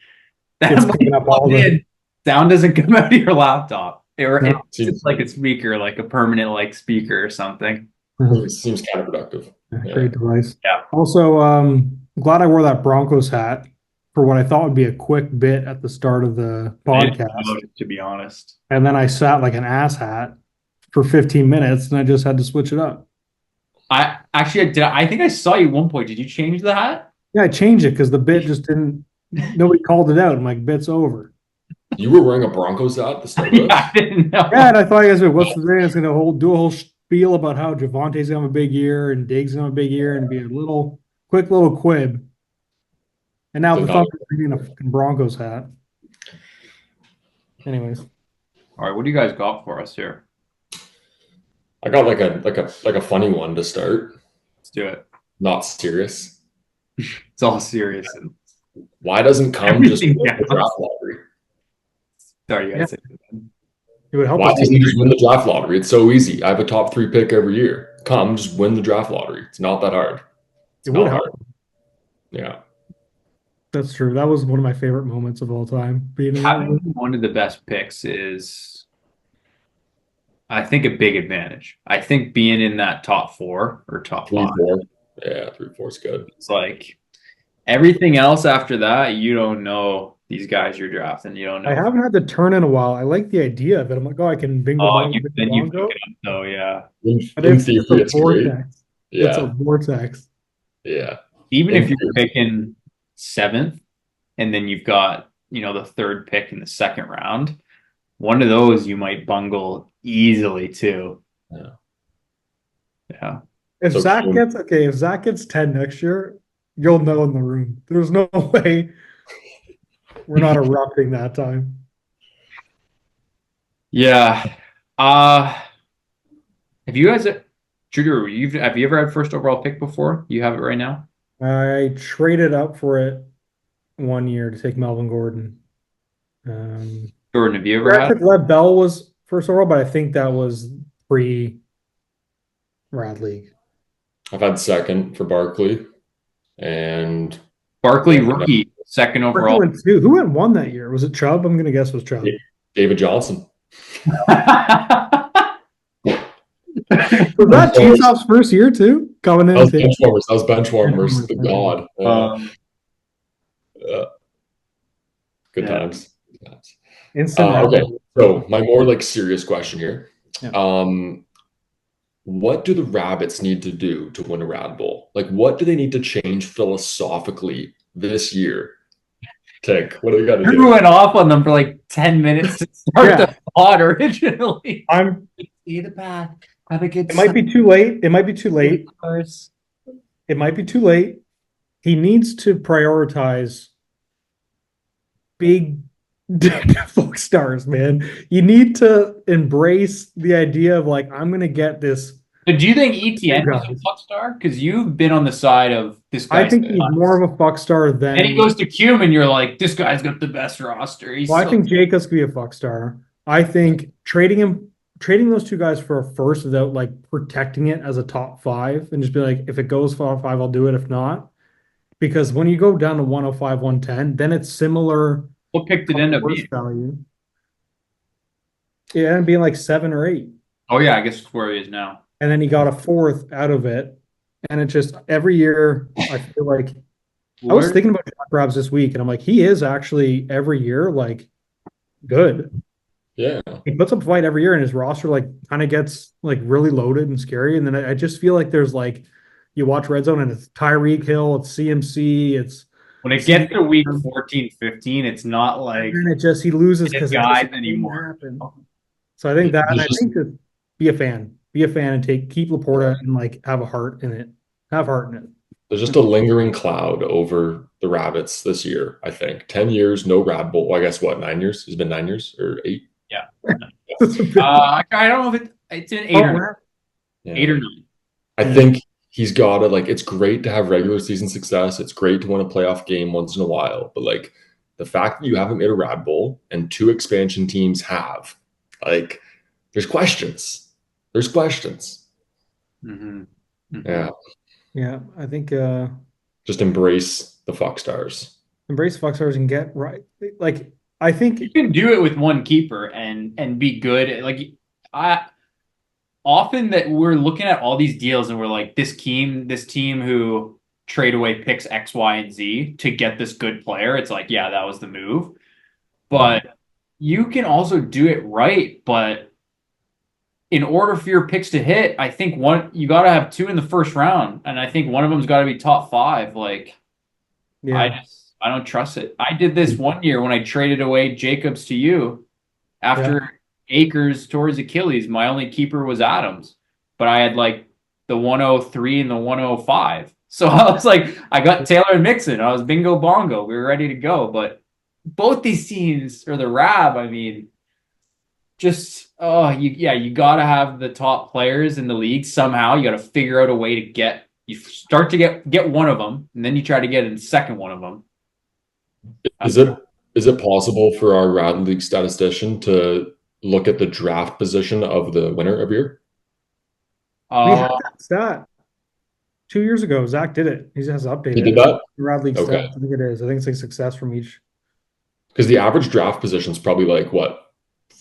It's picking up all the-
sound doesn't come out of your laptop.
No.
It's just like a speaker, like a permanent like speaker or something.
Seems counterproductive. Yeah.
Great device.
Yeah.
Also, glad I wore that Broncos hat for what I thought would be a quick bit at the start of the
I didn't
podcast.
know it, to be honest.
And then I sat like an ass hat for 15 minutes and I just had to switch it up.
I actually did. I think I saw you at one point. Did you change the hat?
Yeah, I changed it because the bit just didn't, nobody called it out. I'm like, bit's over.
You were wearing a Broncos hat at the start of
Yeah,
this?
I didn't know.
Yeah, and I thought you guys would, what's the thing? It's going to do a whole spiel about how Javonte's going to have a big year and Diggs going to have a big year and be a quick little quib. And now
Did
the
not.
fuck is in a fucking Broncos hat. Anyways.
All right, what do you guys got for us here?
I got like a funny one to start.
Let's do it.
Not serious.
It's all serious.
Why doesn't come just win
Everything
the draft lottery?
Sorry, you guys.
It would help
Why
us.
doesn't he just win the draft lottery? It's so easy. I have a top 3 pick every year. Come, just win the draft lottery. It's not that hard. It's
It would
not
help.
hard. Yeah.
That's true. That was one of my favorite moments of all time. Being in that
Having
room.
one of the best picks is, I think, a big advantage. I think being in that top 4 or top
3,
5,
4. Yeah, 3, 4 is good.
it's like everything else after that, you don't know these guys you're drafting. You don't know.
I haven't had to turn in a while. I like the idea of it. I'm like, oh, I can bingo
Oh,
bongo, bingo
then you
bongo.
pick it up, though, yeah.
But
In
it's
theory,
a
it's great.
vortex. It's a
Yeah.
vortex.
Yeah.
Even
In
if you're
theory.
picking 7th, and then you've got, the 3rd pick in the 2nd round, one of those you might bungle easily too.
Yeah.
Yeah.
If
So
Zach
cool.
if Zach gets 10 next year, you'll know in the room. There's no way we're not erupting that time.
Yeah. Have you guys, Drew, have you ever had first overall pick before? You have it right now?
I traded up for it one year to take Melvin Gordon.
Jordan, have you ever
I
had?
took Lev Bell was first overall, but I think that was pre-Rad League.
I've had second for Barkley. And
Barkley rookie, 2nd overall.
Who went one that year? Was it Chubb? I'm gonna guess it was Chubb.
Yeah. David Johnson.
Was that G-Top's first year too? Coming in.
That was Benchwarmers. That was Benchwarmers. The God. Yeah. Good
yeah.
times. Good times.
Instant.
Okay. So my more like serious question here.
Yeah.
What do the Rabbits need to do to win a Rad Bowl? Like, what do they need to change philosophically this year? Tick, what do they got to
Drew
do?
went off on them for like 10 minutes to start
Yeah.
the pod originally.
See the path. Have a good
It might be too late. It might be too late.
course.
It might be too late. He needs to prioritize big folk stars, man. You need to embrace the idea of like, I'm gonna get this.
But do you think ETN
Guys.
is a fuck star? Because you've been on the side of this guy.
I think he's more of a fuck star than.
And he goes to Cume, and you're like, this guy's got the best roster. He's
Well, I
so
think Jacobs could be a fuck star. I think trading those two guys for a first without like protecting it as a top 5 and just be like, if it goes 5, I'll do it. If not, because when you go down to 105, 110, then it's similar.
What pick did it end up
worse
being?
value. Yeah, and being like 7 or 8.
Oh, yeah, I guess it's where he is now.
And then he got a 4th out of it. And it just every year I feel like I was thinking about Jack Rabs this week, and I'm like, he is actually every year like good.
Yeah.
He puts up a fight every year, and his roster like kind of gets like really loaded and scary. And then I just feel like there's like you watch Red Zone and it's Tyreek Hill, it's CMC, it's
When it gets to week 14, 15, it's not like
and it just he loses
it's
because
guys anymore.
So I think that, and
There's
I think just be a fan, and keep Laporta and like have a heart in it, have heart in it.
There's just a lingering cloud over the Rabbits this year, I think. 10 years, no Rad Bowl. Well, I guess what, 9 years? It's been 9 years or 8?
Yeah. I don't know if it's an 8 or 9.
Yeah.
8 or 9.
I think he's got to, like, it's great to have regular season success. It's great to win a playoff game once in a while. But, like, the fact that you haven't made a Rad Bowl and 2 expansion teams have, like, there's questions. There's questions.
Mm-hmm. Mm-hmm.
Yeah.
Yeah, I think
Just embrace the Fox Stars.
embrace Foxstars and get right. Like I think
You can do it with one keeper and be good. Like I often that we're looking at all these deals and we're like, this team who trade away picks X, Y, and Z to get this good player. It's like, yeah, that was the move. But you can also do it right. But in order for your picks to hit, I think you got to have 2 in the first round, and I think one of them's got to be top 5. Like,
yeah,
I don't trust it. I did this one year when I traded away Jacobs to you after Akers tore his Achilles. My only keeper was Adams, but I had like the 103 and the 105. So I was like, I got Taylor and Mixon. I was bingo bongo. We were ready to go. But both these teams, or the Rab, I mean, just you got to have the top players in the league somehow. You got to figure out a way to start to get one of them, and then you try to get a second one of them.
Is it possible for our Rad League statistician to look at the draft position of the winner every year?
we had that stat 2 years ago. Zach did it. He has updated.
He did that?
Rad League
Okay.
stats. I think it is. I think it's like success from each.
Because the average draft position is probably like what,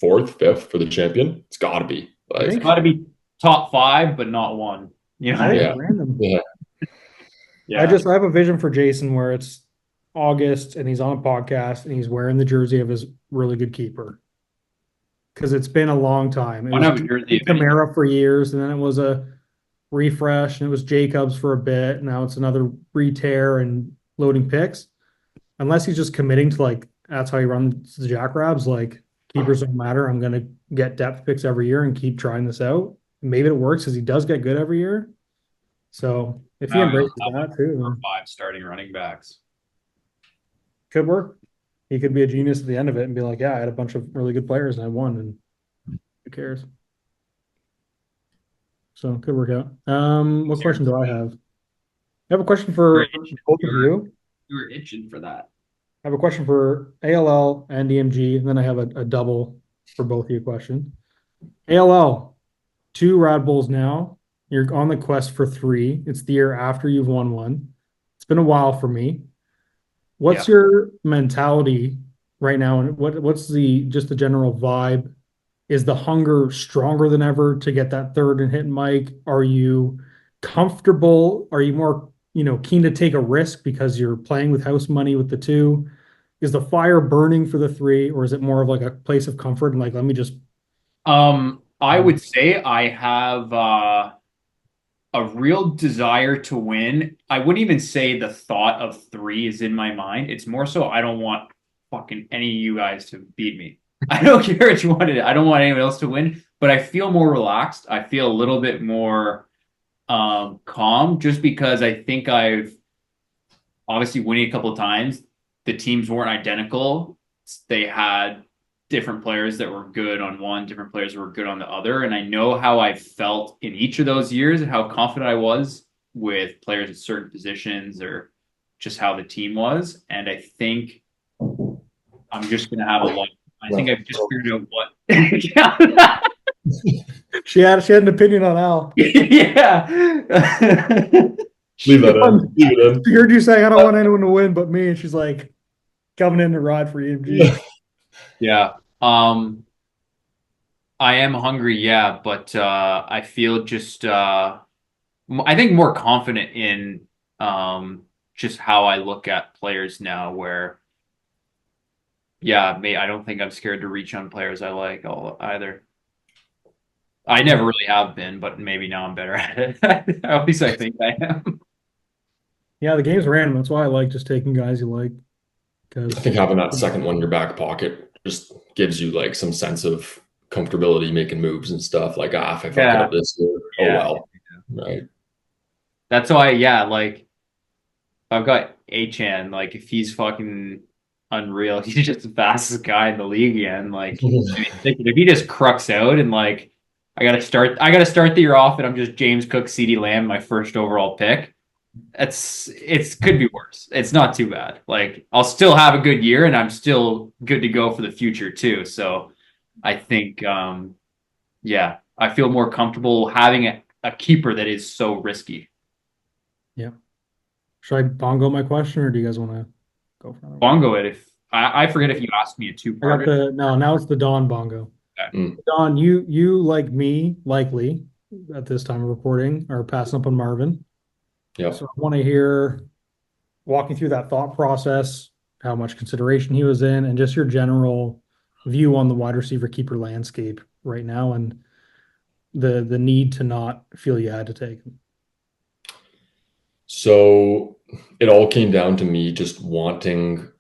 4th, 5th for the champion? It's got to be.
I
Like,
think-
It's got to be top 5, but not 1. You know,
I think
Yeah.
it's random.
yeah.
yeah.
I have a vision for Jason where it's August and he's on a podcast and he's wearing the jersey of his really good keeper. Because it's been a long time. It
I
was
have a jersey of any-
Kamara for years, and then it was a refresh, and it was Jacobs for a bit. Now it's another re-tear and loading picks. Unless he's just committing to like that's how he runs the Jackrabbits, like keepers don't matter. I'm gonna get depth picks every year and keep trying this out. Maybe it works because he does get good every year. So if he embraces that too, then
5 starting running backs.
could work. He could be a genius at the end of it and be like, yeah, I had a bunch of really good players and I won, and who cares? So it could work out. What question do I have? I have a question for both of you.
You were itching for that.
I have a question for ALL and DMG, and then I have a double for both of you question. ALL, 2 Rad Bowls now. You're on the quest for 3. It's the year after you've won one. It's been a while for me. What's your mentality right now, and what's the general vibe? Is the hunger stronger than ever to get that third and hit Mike? Are you comfortable? Are you more keen to take a risk because you're playing with house money with the 2? Is the fire burning for the 3, or is it more of like a place of comfort and like, let me just
I would say I have a real desire to win. I wouldn't even say the thought of 3 is in my mind. It's more so I don't want fucking any of you guys to beat me. I don't care what you wanted. I don't want anyone else to win, but I feel more relaxed. I feel a little bit more calm just because I think I've obviously winning a couple of times. The teams weren't identical. They had different players that were good on one, different players that were good on the other. And I know how I felt in each of those years and how confident I was with players at certain positions or just how the team was. And I think I'm just going to have a lot. I think I've just figured out what.
she had an opinion on Al.
Yeah.
Leave that in. Leave it in.
She heard you saying I don't want anyone to win but me, and she's like coming in to ride for EMG.
Yeah. I am hungry, yeah, but I feel just I think more confident in just how I look at players now where I don't think I'm scared to reach on players I like either. I never really have been, but maybe now I'm better at it. At least I think I am.
Yeah, the game's random. That's why I like just taking guys you like. Because
I think having that second one in your back pocket just gives you like some sense of comfortability making moves and stuff. Like, if I fuck it
Yeah.
up this year, oh
Yeah.
well. Right.
That's why, yeah, like I've got Achan, like if he's fucking unreal, he's just the fastest guy in the league again. Like if he just crucks out and like I gotta start the year off and I'm just James Cook, CeeDee Lamb, my first overall pick. It's could be worse. It's not too bad. Like I'll still have a good year and I'm still good to go for the future too. So I think yeah, I feel more comfortable having a keeper that is so risky.
yeah. Should I bongo my question, or do you guys want to go for another one?
Bongo it if I forget if you asked me a
I got
two-parter.
now it's the Don bongo.
Okay.
Don, you like me, likely at this time of recording, are passing up on Marvin.
Yeah.
So I want to hear walking through that thought process, how much consideration he was in, and just your general view on the wide receiver keeper landscape right now, and the need to not feel you had to take him.
So it all came down to me just wanting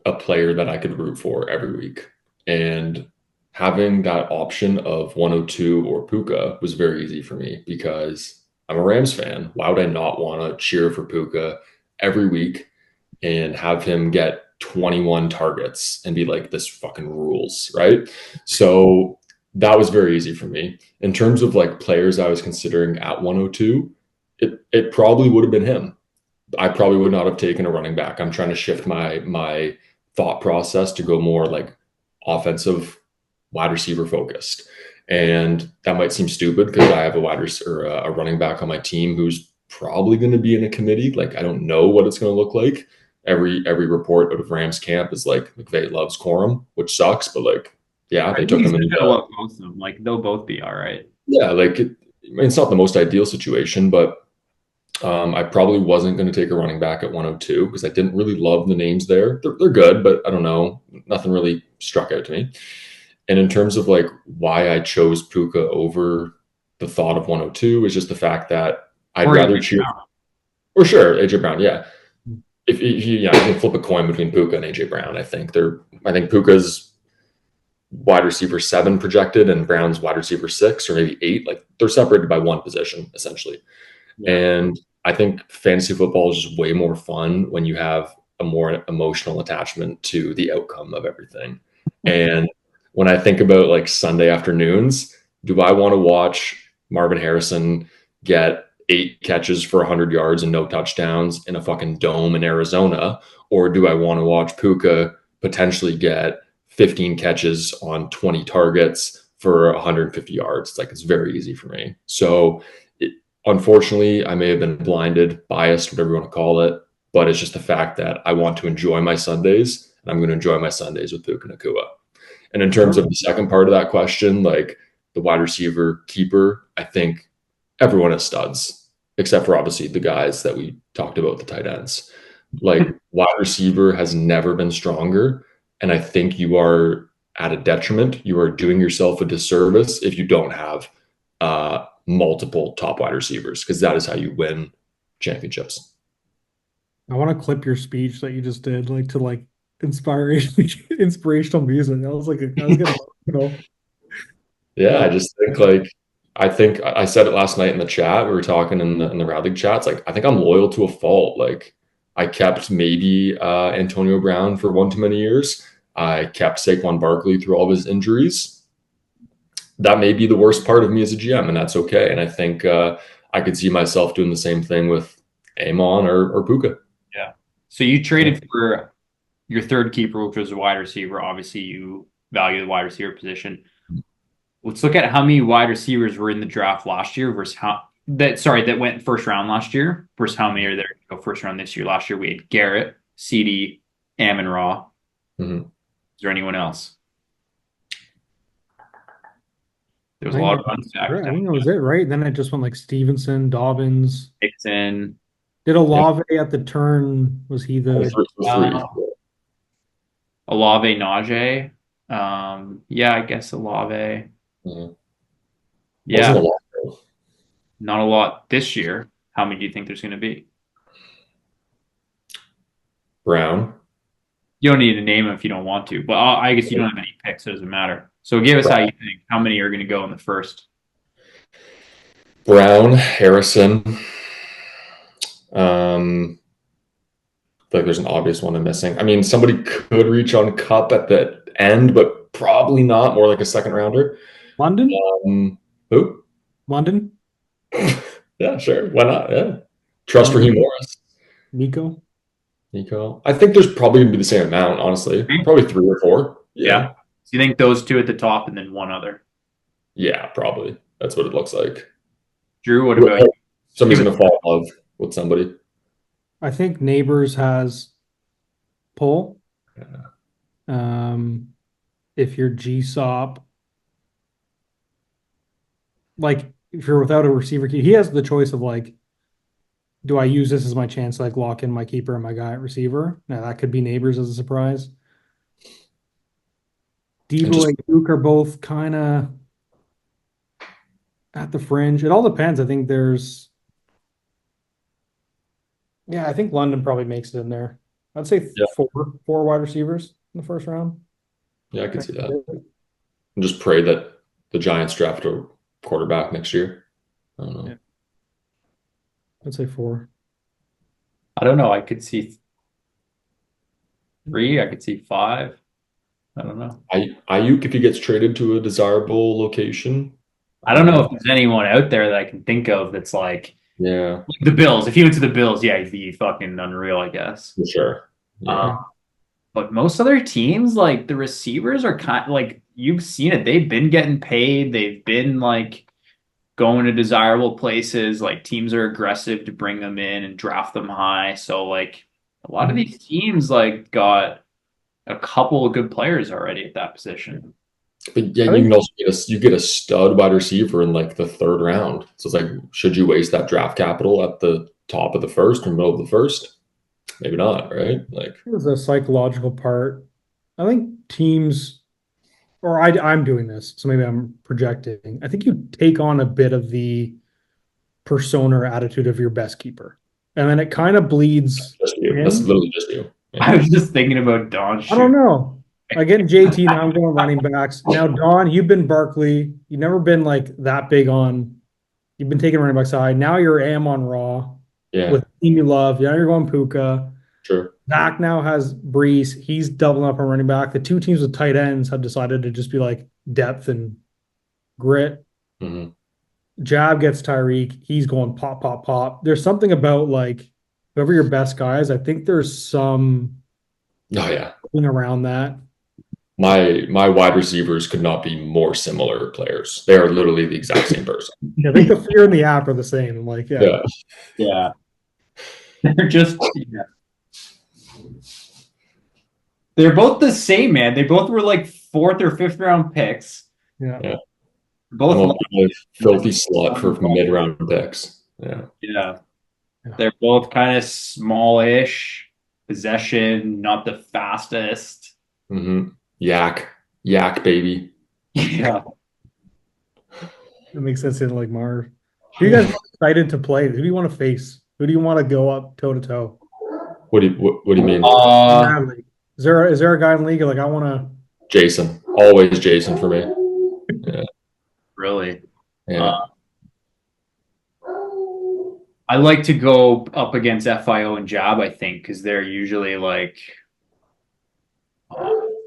a player that I could root for every week. And having that option of 102 or Puka was very easy for me because I'm a Rams fan. Why would I not want to cheer for Puka every week and have him get 21 targets and be like, this fucking rules, right? So that was very easy for me. In terms of like players I was considering at 102, it probably would have been him. I probably would not have taken a running back. I'm trying to shift my thought process to go more like offensive wide receiver focused. And that might seem stupid because I have a a running back on my team who's probably going to be in a committee. Like I don't know what it's going to look like. Every report out of Rams camp is like McVay loves Corum, which sucks, but like yeah, they took him in.
I love both of them. Like they'll both be all right.
Yeah, like it's not the most ideal situation, but I probably wasn't going to take a running back at 102 because I didn't really love the names there. They're good, but I don't know. Nothing really struck out to me. And in terms of like why I chose Puka over the thought of 102 is just the fact that I'd
Or
rather
AJ
cheer.
Brown.
Or sure, AJ Brown, yeah. If you can flip a coin between Puka and AJ Brown, I think Puka's wide receiver 7 projected and Brown's wide receiver 6 or maybe 8. Like they're separated by one position essentially.
Yeah.
And I think fantasy football is just way more fun when you have a more emotional attachment to the outcome of everything. And when I think about like Sunday afternoons, do I want to watch Marvin Harrison get 8 catches for 100 yards and no touchdowns in a fucking dome in Arizona? Or do I want to watch Puka potentially get 15 catches on 20 targets for 150 yards? It's like, it's very easy for me. So unfortunately, I may have been blinded, biased, whatever you want to call it, but it's just the fact that I want to enjoy my Sundays, and I'm going to enjoy my Sundays with Puka Nacua. And in terms of the second part of that question, like the wide receiver keeper, I think everyone is studs, except for obviously the guys that we talked about, the tight ends. Like wide receiver has never been stronger, and I think you are at a detriment. You are doing yourself a disservice if you don't have multiple top wide receivers, because that is how you win championships.
I want to clip your speech that you just did, like to like inspirational music. That was like I was gonna,
Yeah, I think I said it last night in the chat. We were talking in the Rad League chats. Like I think I'm loyal to a fault. Like I kept maybe Antonio Brown for one too many years. I kept Saquon Barkley through all of his injuries. That may be the worst part of me as a GM, and that's okay. And I think I could see myself doing the same thing with Amon or Puka.
Yeah. So you traded for your third keeper, which was a wide receiver. Obviously, you value the wide receiver position. Let's look at how many wide receivers were in the draft last year versus that went first round last year versus how many are there to go first round this year. Last year we had Garrett, CD, Amon Ra.
Mm-hmm.
Is there anyone else? There was a lot of unstacked.
I think that was it, right? Then it just went like Stevenson, Dobbins,
Dixon.
Did Olave at the turn? Was he the?
Olave, Najee. Yeah, I guess Olave.
Mm-hmm.
Yeah,
Wasn't a lot, though.
not a lot this year. How many do you think there's going to be?
Brown.
You don't need to name them if you don't want to, but I guess you don't have any picks, so it doesn't matter. So give us how you think. How many are going to go in the first?
Brown, Harrison. I feel like there's an obvious one I'm missing. I mean, somebody could reach on Cup at the end, but probably not. More like a second rounder.
London?
Who?
London?
Yeah, sure. Why not? Yeah. Trust Raheem Morris.
Nico?
Nico. I think there's probably going to be the same amount, honestly. Probably 3 or 4.
Yeah. So you think those two at the top and then one other?
Yeah, probably. That's what it looks like.
Drew, what about you?
Somebody's going to fall in love with somebody.
I think Neighbors has pull.
Yeah.
If you're GSOP, like if you're without a receiver key, he has the choice of like, do I use this as my chance to like lock in my keeper and my guy at receiver? Now that could be Neighbors as a surprise. Debo and Duke are both kind of at the fringe. It all depends. I think I think London probably makes it in there. I'd say four wide receivers in the first round.
Yeah, I could see that. And just pray that the Giants draft a quarterback next year. I don't know.
Yeah. I'd say 4.
I don't know. I could see 3. I could see 5. I don't know.
Ayuk, if he gets traded to a desirable location.
I don't know if there's anyone out there that I can think of that's like the Bills. If he went to the Bills, yeah, he'd be fucking unreal, I guess.
For sure. Yeah.
But most other teams, like the receivers are kind of like you've seen it. They've been getting paid. They've been like going to desirable places. Like teams are aggressive to bring them in and draft them high. So like a lot of these teams like got a couple of good players already at that position.
But yeah, you can also get a stud wide receiver in like the 3rd round. So it's like, should you waste that draft capital at the top of the first or middle of the first? Maybe not, right? Like
there's a psychological part. I think teams, or I'm doing this, so maybe I'm projecting. I think you take on a bit of the persona or attitude of your best keeper, and then it kind of bleeds.
Just you. That's literally just you. Yeah.
I was just thinking about Don.
I don't know. I get JT now. I'm going running backs now. Don, you've been Barkley. You've never been like that big on. You've been taking running back side. Now you're Amon Raw.
Yeah.
With the team you love. Now you're going Puka.
Sure.
Zach now has Brees. He's doubling up on running back. The 2 teams with tight ends have decided to just be like depth and grit.
Mm-hmm.
Jab gets Tyreek. He's going pop, pop, pop. There's something about like whoever your best guys. I think there's some thing around that.
My wide receivers could not be more similar players. They are literally the exact same person.
Yeah, I think the fear and the app are the same. I'm like,
yeah. They're just they're both the same, man. They both were like 4th or 5th round picks.
Yeah.
Both filthy slut for mid-round picks.
Yeah. They're both kind of smallish, possession, not the fastest.
Mm-hmm. Yak, baby.
Yeah.
It makes sense in like Marv. Who are you guys excited to play? Who do you want to face? Who do you want to go up toe to toe?
What do you mean?
Is there a guy in the league like I want to?
Jason, always Jason for me. Yeah.
Really?
Yeah.
I like to go up against FIO and Jab, I think, because they're usually like.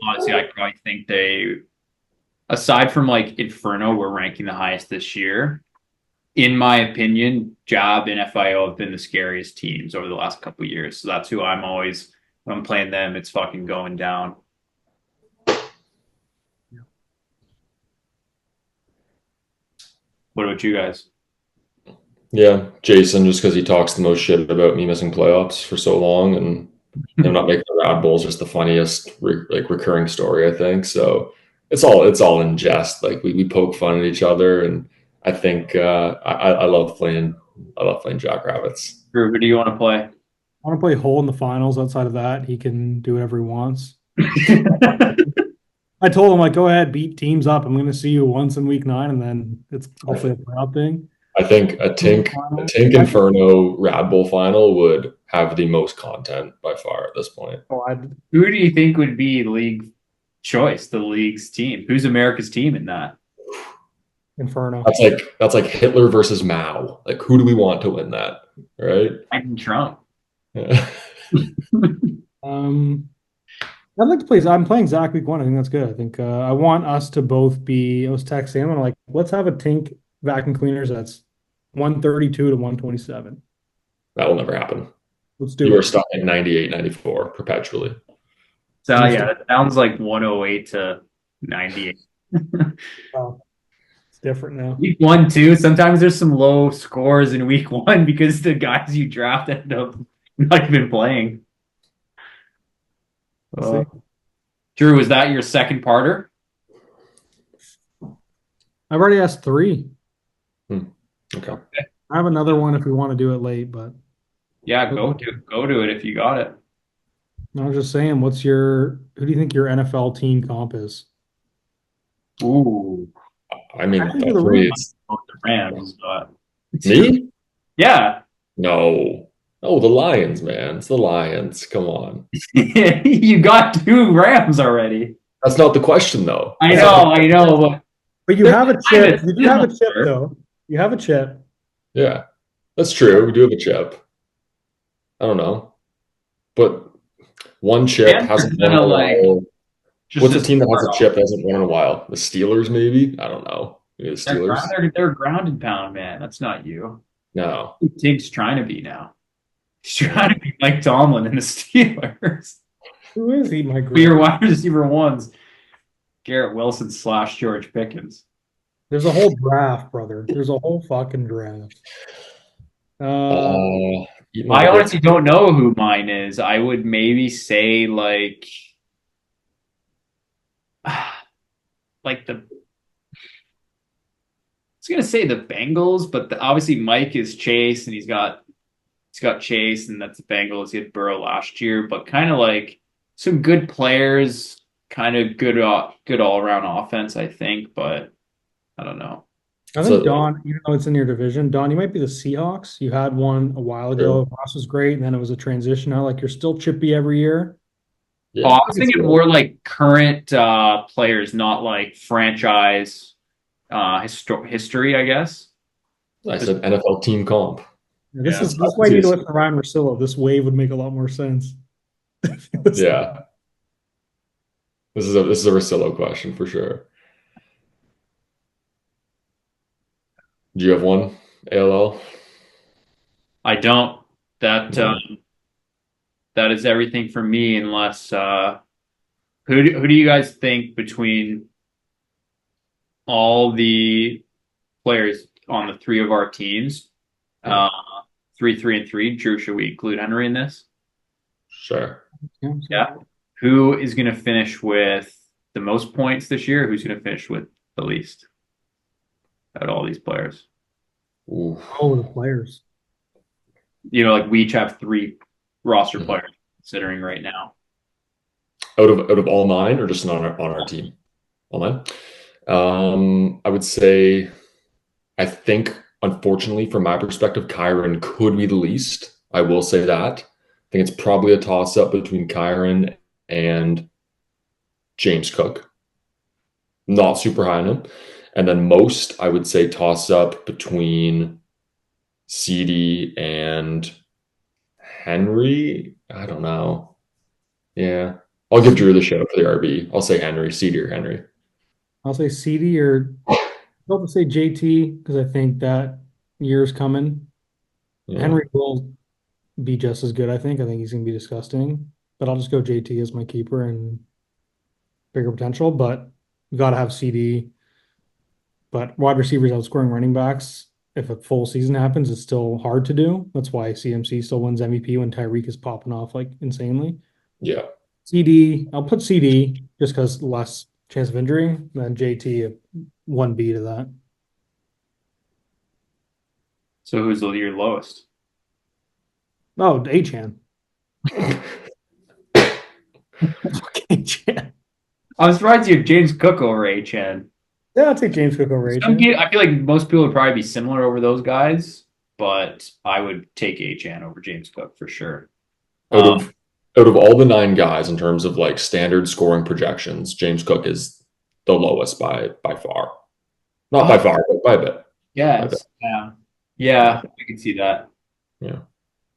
Honestly, I probably think they, aside from like Inferno, we're ranking the highest this year. In my opinion, Jab and FIO have been the scariest teams over the last couple of years. So that's who I'm always, when I'm playing them, it's fucking going down. What about you guys?
Yeah, Jason, just because he talks the most shit about me missing playoffs for so long and him not making the Rad Bowl is just the funniest recurring story, I think. So it's all in jest. Like we poke fun at each other, and I think I love playing Jackrabbits.
Drew, who do you want to play?
I want to play Hole in the finals. Outside of that, he can do whatever he wants. I told him like, go ahead, beat teams up. I'm going to see you once in week 9, and then it's hopefully a playoff thing.
I think a Tink Inferno Rad Bull final would have the most content by far at this point.
Oh,
Who do you think would be league choice, the league's team? Who's America's team in that?
Inferno.
That's like Hitler versus Mao. Like, who do we want to win that? Right?
Biden Trump.
I'd like to play. I'm playing Zach week 1. I think that's good. I think I want us to both be. I was texting him and I'm like, let's have a Tink vacuum cleaners that's 132 to 127.
That will never happen.
Let's do
You
it.
are stuck at 98, 94 perpetually.
So yeah, it sounds like 108 to 98.
Oh, it's different now.
Week 1, too. Sometimes there's some low scores in week 1 because the guys you draft end up not even playing. Drew, was that your second parter?
I've already asked 3.
Okay.
I have another one if we want to do it late, but
Yeah, go to it if you got it.
I was just saying, who do you think your NFL team comp is?
Ooh,
I mean,
I think
for
the
me, it's
the Rams, but
me?
yeah.
No. Oh, the Lions, man. It's the Lions. Come on.
You got 2 Rams already.
That's not the question, though.
I know, but
But you have a chip.
kinda
You do have a chip,
similar.
though. You have a chip.
Yeah, that's true. We do have a chip. I don't know. But one chip
Denver's
hasn't won in a
kinda like
while.
just
What's a
as
team that has
far
a chip that hasn't won in a while? The Steelers, maybe? I don't know. Maybe the Steelers?
They're grounded pound, man. That's not you.
No.
Tink's trying to be now. He's trying to be Mike Tomlin in the Steelers.
Who is he, my
Be your wide receiver ones. Garrett Wilson / George Pickens.
There's a whole draft, brother. There's a whole fucking draft.
I honestly don't know who mine is. I would maybe say like the. I was gonna say the Bengals, but obviously Mike is Chase, and he's got Chase, and that's the Bengals. He had Burrow last year, but kind of like some good players, kind of good all around offense, I think. But I don't know.
I think Don, even though it's in your division, Don, you might be the Seahawks. You had one a while ago. Ross was great, and then it was a transition. Now, like you're still chippy every year.
Yeah,
I was thinking more like current players, not like franchise history, I guess.
I said NFL team comp.
This is why you need to listen to Ryan Russillo. This wave would make a lot more sense.
Yeah. This is a Russillo question for sure. Do you have one, ALL?
I don't. That is everything for me, unless who do you guys think between all the players on the 3 of our teams, 3, 3, and 3? Drew, should we include Henry in this?
Sure.
Yeah. Who is going to finish with the most points this year? Who's going to finish with the least out of all these players?
Ooh.
Oh, the players.
Like we each have 3 roster players considering right now.
Out of all 9, or just on our team? All 9? I would say, I think, unfortunately, from my perspective, Kyron could be the least. I will say that. I think it's probably a toss-up between Kyron and James Cook. Not super high on him. And then most, I would say, toss-up between CD and Henry. I don't know. Yeah. I'll give Drew the shout for the RB. I'll say Henry, CD or Henry.
I'll say CD or I'll say JT because I think that year's coming.
Yeah.
Henry will be just as good, I think. I think he's going to be disgusting. But I'll just go JT as my keeper and bigger potential. But you got to have CD. But wide receivers outscoring running backs, if a full season happens, it's still hard to do. That's why CMC still wins MVP when Tyreek is popping off like insanely.
Yeah.
CD, I'll put CD just because less chance of injury. Then JT, 1B to that.
So who's your lowest?
Oh, Achan. Achan.
I was surprised you have James Cook over HN.
Yeah, I'll take James Cook over
Some
HN.
I feel like most people would probably be similar over those guys, but I would take HN over James Cook for sure.
Out of all the 9 guys in terms of like standard scoring projections, James Cook is the lowest by far. Not by far, but by a bit.
Yeah, I can see that.
Yeah.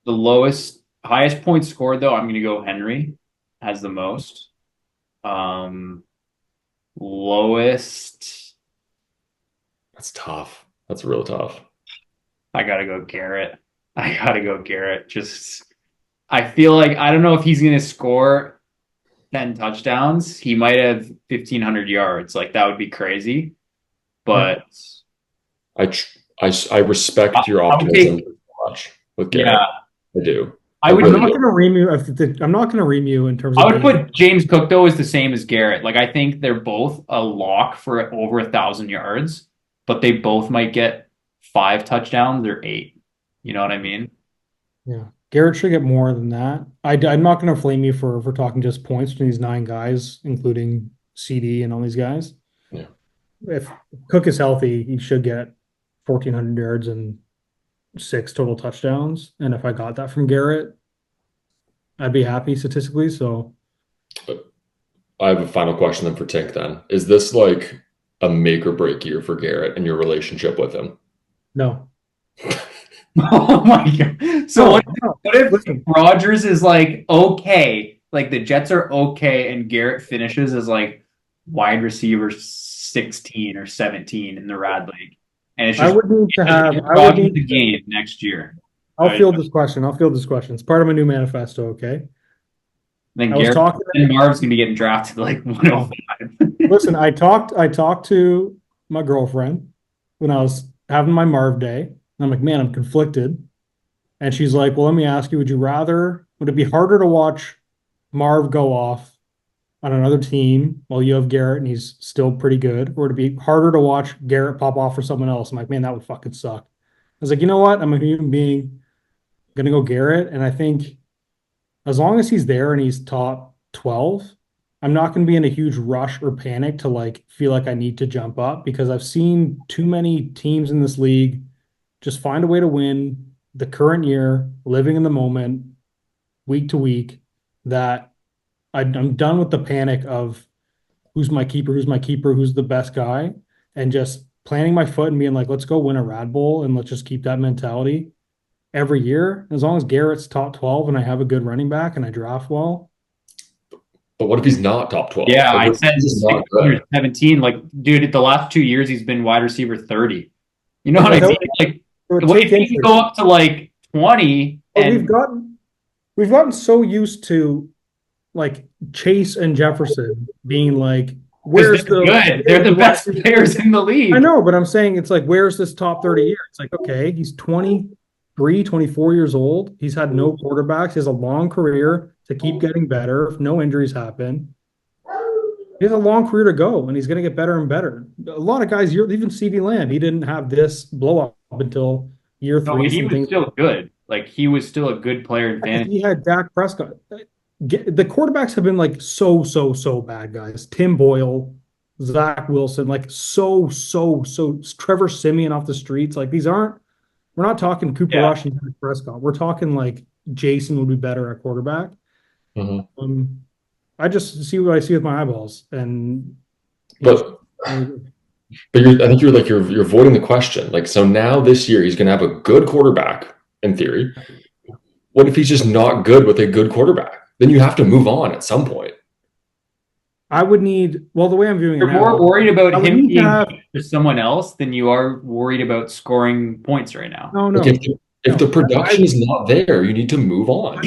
The highest points scored though, I'm going to go Henry has the most. Lowest,
That's tough. That's real tough.
I gotta go Garrett. Just, I feel like I don't know if he's going to score 10 touchdowns. He might have 1,500 yards. Like that would be crazy. But
I respect your optimism so much with Garrett.
yeah,
I do.
I would.
I'm not going to ream you. I'm not going to ream you in terms of.
I would put James Cook though as the same as Garrett. Like I think they're both a lock for over 1,000 yards, but they both might get 5 touchdowns or 8. You know what I mean?
Yeah, Garrett should get more than that. I'm not going to flame you for talking just points between these 9 guys, including CD and all these guys.
Yeah.
If Cook is healthy, he should get 1,400 yards and 6 total touchdowns. And if I got that from Garrett, I'd be happy statistically. So
I have a final question then for Tink then. Is this like a make or break year for Garrett and your relationship with him?
no.
Oh my god! So what if
Listen.
Rodgers is like okay, like the Jets are okay, and Garrett finishes as like wide receiver 16 or 17 in the Rad League, and it's just
I would need to have. I would
Rodgers
need
the game next year.
I'll field this question. It's part of my new manifesto. Okay.
Then
I was
Garrett
talking.
and Marv's gonna be getting drafted like 105.
Listen, I talked to my girlfriend when I was having my Marv day. And I'm like, man, I'm conflicted. And she's like, well, let me ask you, would it be harder to watch Marv go off on another team while you have Garrett and he's still pretty good, or to be harder to watch Garrett pop off for someone else? I'm like, man, that would fucking suck. I was like, you know what? I'm a human being. I'm gonna go Garrett. And I think as long as he's there and he's top 12, I'm not going to be in a huge rush or panic to like feel like I need to jump up, because I've seen too many teams in this league just find a way to win the current year, living in the moment, week to week, that I'm done with the panic of who's my keeper, who's the best guy, and just planting my foot and being like, let's go win a Rad Bowl and let's just keep that mentality every year. As long as Garrett's top 12 and I have a good running back and I draft well.
But what if he's not top 12?
Yeah,
Like,
I said 16 or 17. Like, dude, the last 2 years he's been wide receiver 30. You know what I mean? Like, if he can go up to like 20, and
we've gotten so used to like Chase and Jefferson being like, where's
they're good? They're the best players in the league.
I know, but I'm saying it's like, where's this top 30 year? It's like, okay, he's 23, 24 years old. He's had no quarterbacks. He has a long career to keep getting better if no injuries happen. He has a long career to go, and he's going to get better and better. A lot of guys, even CeeDee Lamb, he didn't have this blow up until year 3.
No, he was still good. Like, he was still a good player in fantasy.
He had Dak Prescott. The quarterbacks have been like so bad, guys. Tim Boyle, Zach Wilson, like so. Trevor Siemian off the streets. Like, we're not talking Cooper Rush and Dak Prescott. We're talking like Jason would be better at quarterback.
Mm-hmm.
I just see what I see with my eyeballs, and
but I think you're avoiding the question. Like, so now this year he's going to have a good quarterback in theory. What if he's just not good with a good quarterback? Then you have to move on at some point.
I would need. Well, the way I'm viewing
You're
it
more
now,
worried about him being
have,
to someone else than you are worried about scoring points right now.
No.
Like if the production is not there, you need to move on.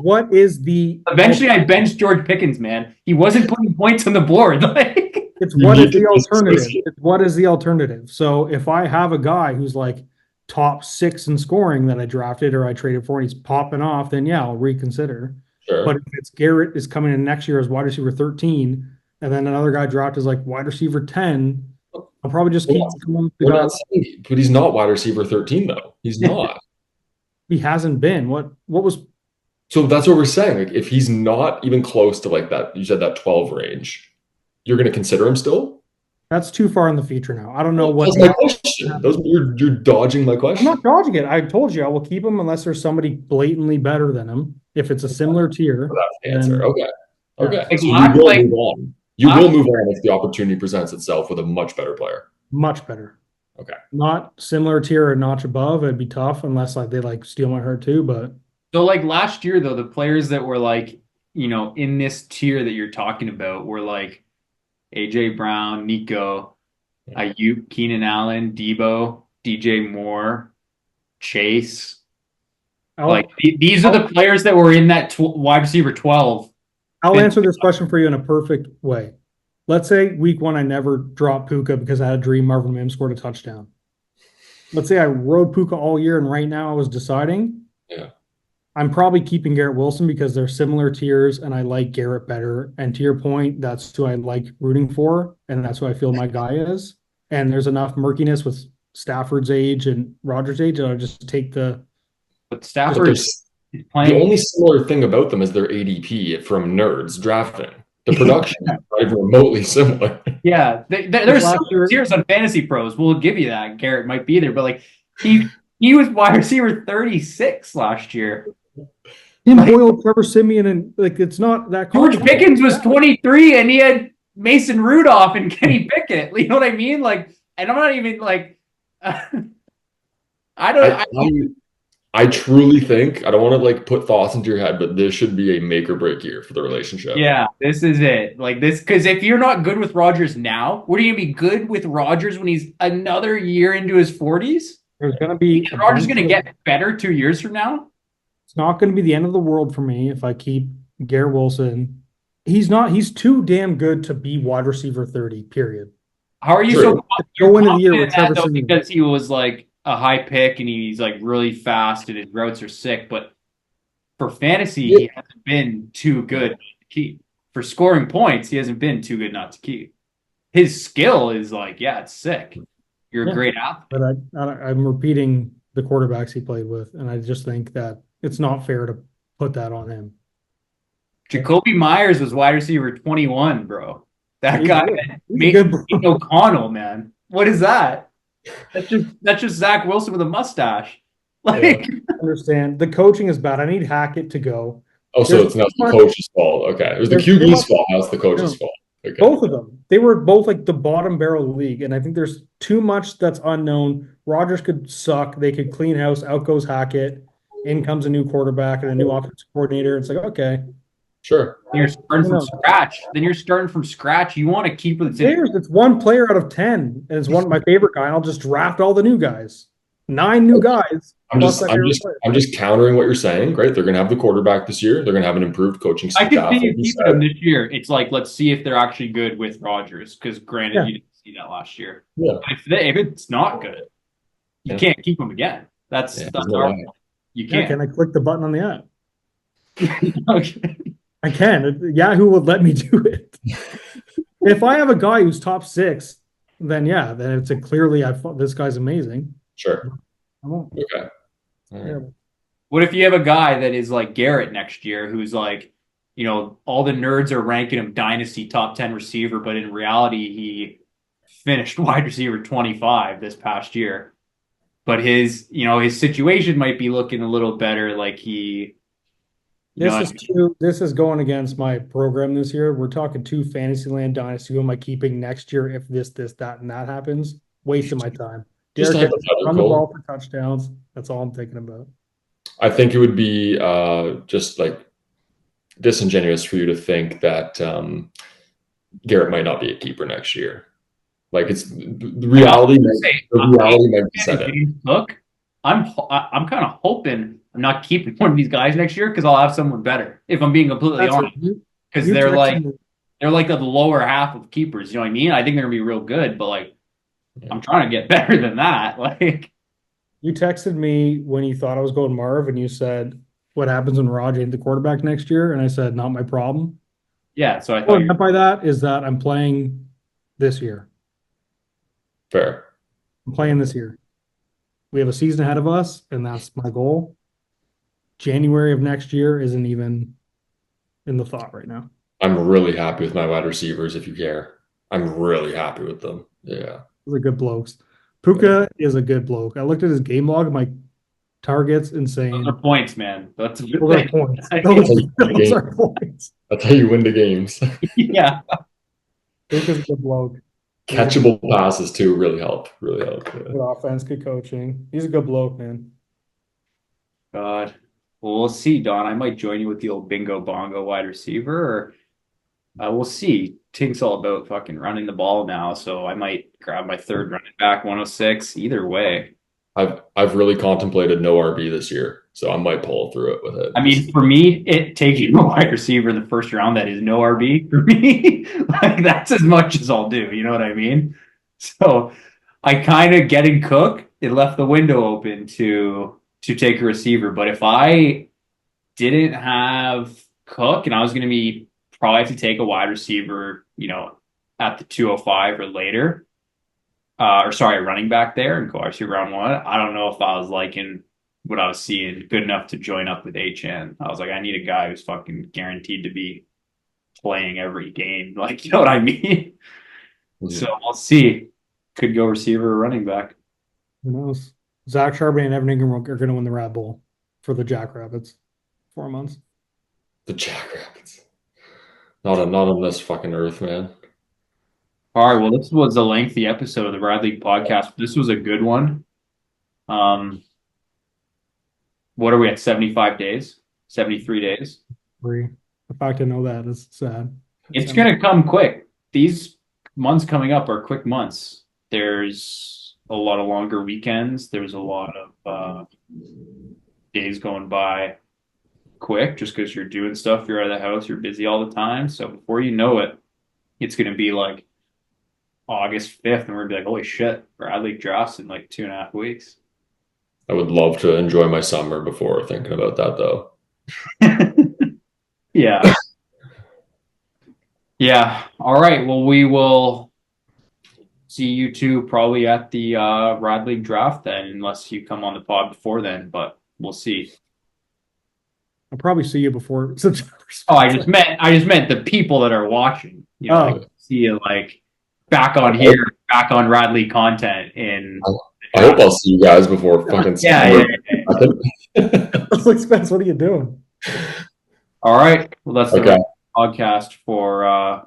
What is the?
Eventually, I benched George Pickens, man. He wasn't putting points on the board. Like,
It's what is the alternative? It's what is the alternative? So if I have a guy who's like top 6 in scoring that I drafted or I traded for, and he's popping off, then yeah, I'll reconsider.
Sure.
But if it's Garrett is coming in next year as wide receiver 13, and then another guy dropped as like wide receiver 10, I'll probably just keep going.
But he's not wide receiver 13 though. He's not.
He hasn't been. What was
So that's what we're saying. Like, if he's not even close to like that, you said that 12 range, you're going to consider him still?
That's too far in the future now. I don't know what.
That's my question. You're dodging my
I'm
question.
not dodging it. I told you I will keep him unless there's somebody blatantly better than him. If it's a similar tier,
That's the answer.
then-
Okay. Okay.
Like,
So you
I'm
will
like-
move on. You will move on if the opportunity presents itself with a much better player.
much better.
Okay.
Not similar tier or notch above. It'd be tough unless like they like steal my heart too. But
So like last year though, the players that were like, you know, in this tier that you're talking about were like AJ Brown, Nico, Ayuk, Keenan Allen, Debo, DJ Moore, Chase. These are the players that were in that wide receiver 12.
I'll answer this question for you in a perfect way. Let's say week 1 I never dropped Puka because I had a dream Marvin Mims scored a touchdown. Let's say I rode Puka all year and right now I was deciding.
Yeah.
I'm probably keeping Garrett Wilson because they're similar tiers and I like Garrett better. And to your point, that's who I like rooting for, and that's who I feel my guy is. And there's enough murkiness with Stafford's age and Rodgers' age, and I'll just take the.
But Stafford is
The
playing.
only similar thing about them is their ADP from nerds drafting. The production is not even remotely similar.
Yeah, there's
Last
some
year-
tiers on Fantasy Pros. We'll give you that. Garrett might be there, but like he was wide receiver 36 last year.
Him, Boyle, Trevor Simeon, and like it's not that.
George
complicated.
Pickens was 23 and he had Mason Rudolph and Kenny Pickett. You know what I mean? Like, and I'm not even like,
I truly think, I don't want to like put thoughts into your head, but this should be a make or break year for the relationship.
yeah, this is it. Like this, because if you're not good with Rodgers now, what are you gonna be good with Rodgers when he's another year into his 40s?
There's going to be.
Is Rodgers gonna get better 2 years from now?
It's not going to be the end of the world for me if I keep Garrett Wilson. He's not. He's too damn good to be wide receiver 30. Period.
How are you
True.
so
Go into the year
confident
with
in that,
Trevor
though,
Simeon.
because he was like a high pick and he's like really fast and his routes are sick, but for fantasy, he hasn't been too good to keep. For scoring points, he hasn't been too good not to keep. His skill is like, yeah, it's sick. You're a
Yeah.
great athlete.
But I'm repeating the quarterbacks he played with, and I just think that it's not fair to put that on him.
Jacoby Myers was wide receiver 21, bro. That
He's
guy
good. He's
made
good, bro.
Aiden O'Connell, man. What is that? That's just Zach Wilson with a mustache. Like,
I understand the coaching is bad. I need Hackett to go.
Oh, so
There's
it's not the
much-
coach's fault. Okay. It was the
There's too
QB's
much-
fault. Now it's the coach's
No.
fault. Okay.
Both of them. They were both like the bottom barrel of the league, and I think there's too much that's unknown. Rodgers could suck. They could clean house. Out goes Hackett. In comes a new quarterback and a new offensive coordinator. It's like, okay,
Sure.
you're starting from
No.
scratch. Then you're starting from scratch. You want to keep with
players. It's one player out of 10, and it's one of my favorite guy. I'll just draft all the new guys. 9 new guys. plus that favorite player.
I'm just countering what you're saying. Right. They're gonna have the quarterback this year. They're gonna have an improved coaching
I
staff.
could see
like
you
you
keeping
said.
them this year. It's like, let's see if they're actually good with Rodgers. Because granted,
Yeah.
you didn't see that last year.
Yeah.
If it's not good, you
Yeah.
can't keep them again. That's
Yeah,
that's
there's no
our
way.
You
Yeah,
can't.
can I click the button on the app?
Okay.
I can. Yahoo would let me do it. If I have a guy who's top 6, then yeah, then it's a clearly I thought this guy's amazing.
Sure.
I won't.
Okay. All right.
Yeah.
What if you have a guy that is like Garrett next year, who's like, you know, all the nerds are ranking him dynasty top 10 receiver, but in reality, he finished wide receiver 25 this past year. But his situation might be looking a little better. Like he,
This is going against my program this year. We're talking 2 Fantasyland Dynasty. Who am I keeping next year if this, that, and that happens? Wasting my time.
Just
Derek Henry, run the
hypothetical.
ball for touchdowns. That's all I'm thinking about.
I think it would be just like disingenuous for you to think that Garrett might not be a keeper next year. Like it's the reality. The reality might be set in.
James Cook, I'm kind of hoping I'm not keeping one of these guys next year because I'll have someone better. If I'm being completely
That's
honest,
what you
because
texted
they're like
me.
the lower half of keepers. You know what I mean? I think they're gonna be real good, but like I'm trying to get better than that. Like
You texted me when you thought I was going Marv, and you said, "What happens when Raj ain't the quarterback next year?" And I said, "Not my problem."
yeah, so I
What
thought
I meant by that is that I'm playing this year.
Fair.
I'm playing this year. We have a season ahead of us, and that's my goal. January of next year isn't even in the thought right now.
I'm really happy with my wide receivers, if you care. I'm really happy with them. Yeah.
Those are good blokes. Puka is a good bloke. I looked at his game log. My target's insane.
Those are points, man. That's a good
Those are
thing.
points.
Yeah.
Those are points.
That's how you win the games.
Yeah.
Puka's a good bloke.
Catchable passes too really help. Really help. Yeah.
Good offense, good coaching. He's a good bloke, man.
God. Well, we'll see, Don. I might join you with the old bingo bongo wide receiver, or we'll see. Tink's all about fucking running the ball now, so I might grab my third running back, 106. Either way.
I've really contemplated no RB this year, so I might pull through it with it.
I mean, for me, it taking a wide receiver in the first round that is no RB for me, like that's as much as I'll do. You know what I mean? So I kind of getting Cook, it left the window open to take a receiver. But if I didn't have Cook and I was going to be probably have to take a wide receiver, you know, at the 205 or later, running back there and go RC round one. I don't know if I was liking what I was seeing good enough to join up with HN. I was like, I need a guy who's fucking guaranteed to be playing every game. Like, you know what I mean?
Mhm.
So we'll see. Could go receiver or running back.
Who knows? Zach Charbonnet and Evan Ingram are going to win the Rat Bowl for the Jackrabbits. 4 months.
The Jackrabbits. Not on this fucking earth, man.
All right. Well, this was a lengthy episode of the Rad League podcast. This was a good one. What are we at? 75 days? 73 days?
Free. The fact I know that is sad.
It's going to come quick. These months coming up are quick months. There's a lot of longer weekends. There's a lot of days going by quick just because you're doing stuff. You're out of the house. You're busy all the time. So before you know it, it's going to be like August 5th, and we're going to be like, holy shit, Rad League drafts in like 2.5 weeks.
I would love to enjoy my summer before thinking about that, though.
Yeah. Yeah. All right. Well, we will see you two probably at the Rad League draft then, unless you come on the pod before then, but we'll see.
I'll probably see you before September.
Oh, I just meant the people that are watching. You know, like, see you like back on here, back on Rad League content in.
I hope I'll see you guys before fucking
Yeah.
Spence, what are you doing?
All right. Well, that's the
Okay.
podcast for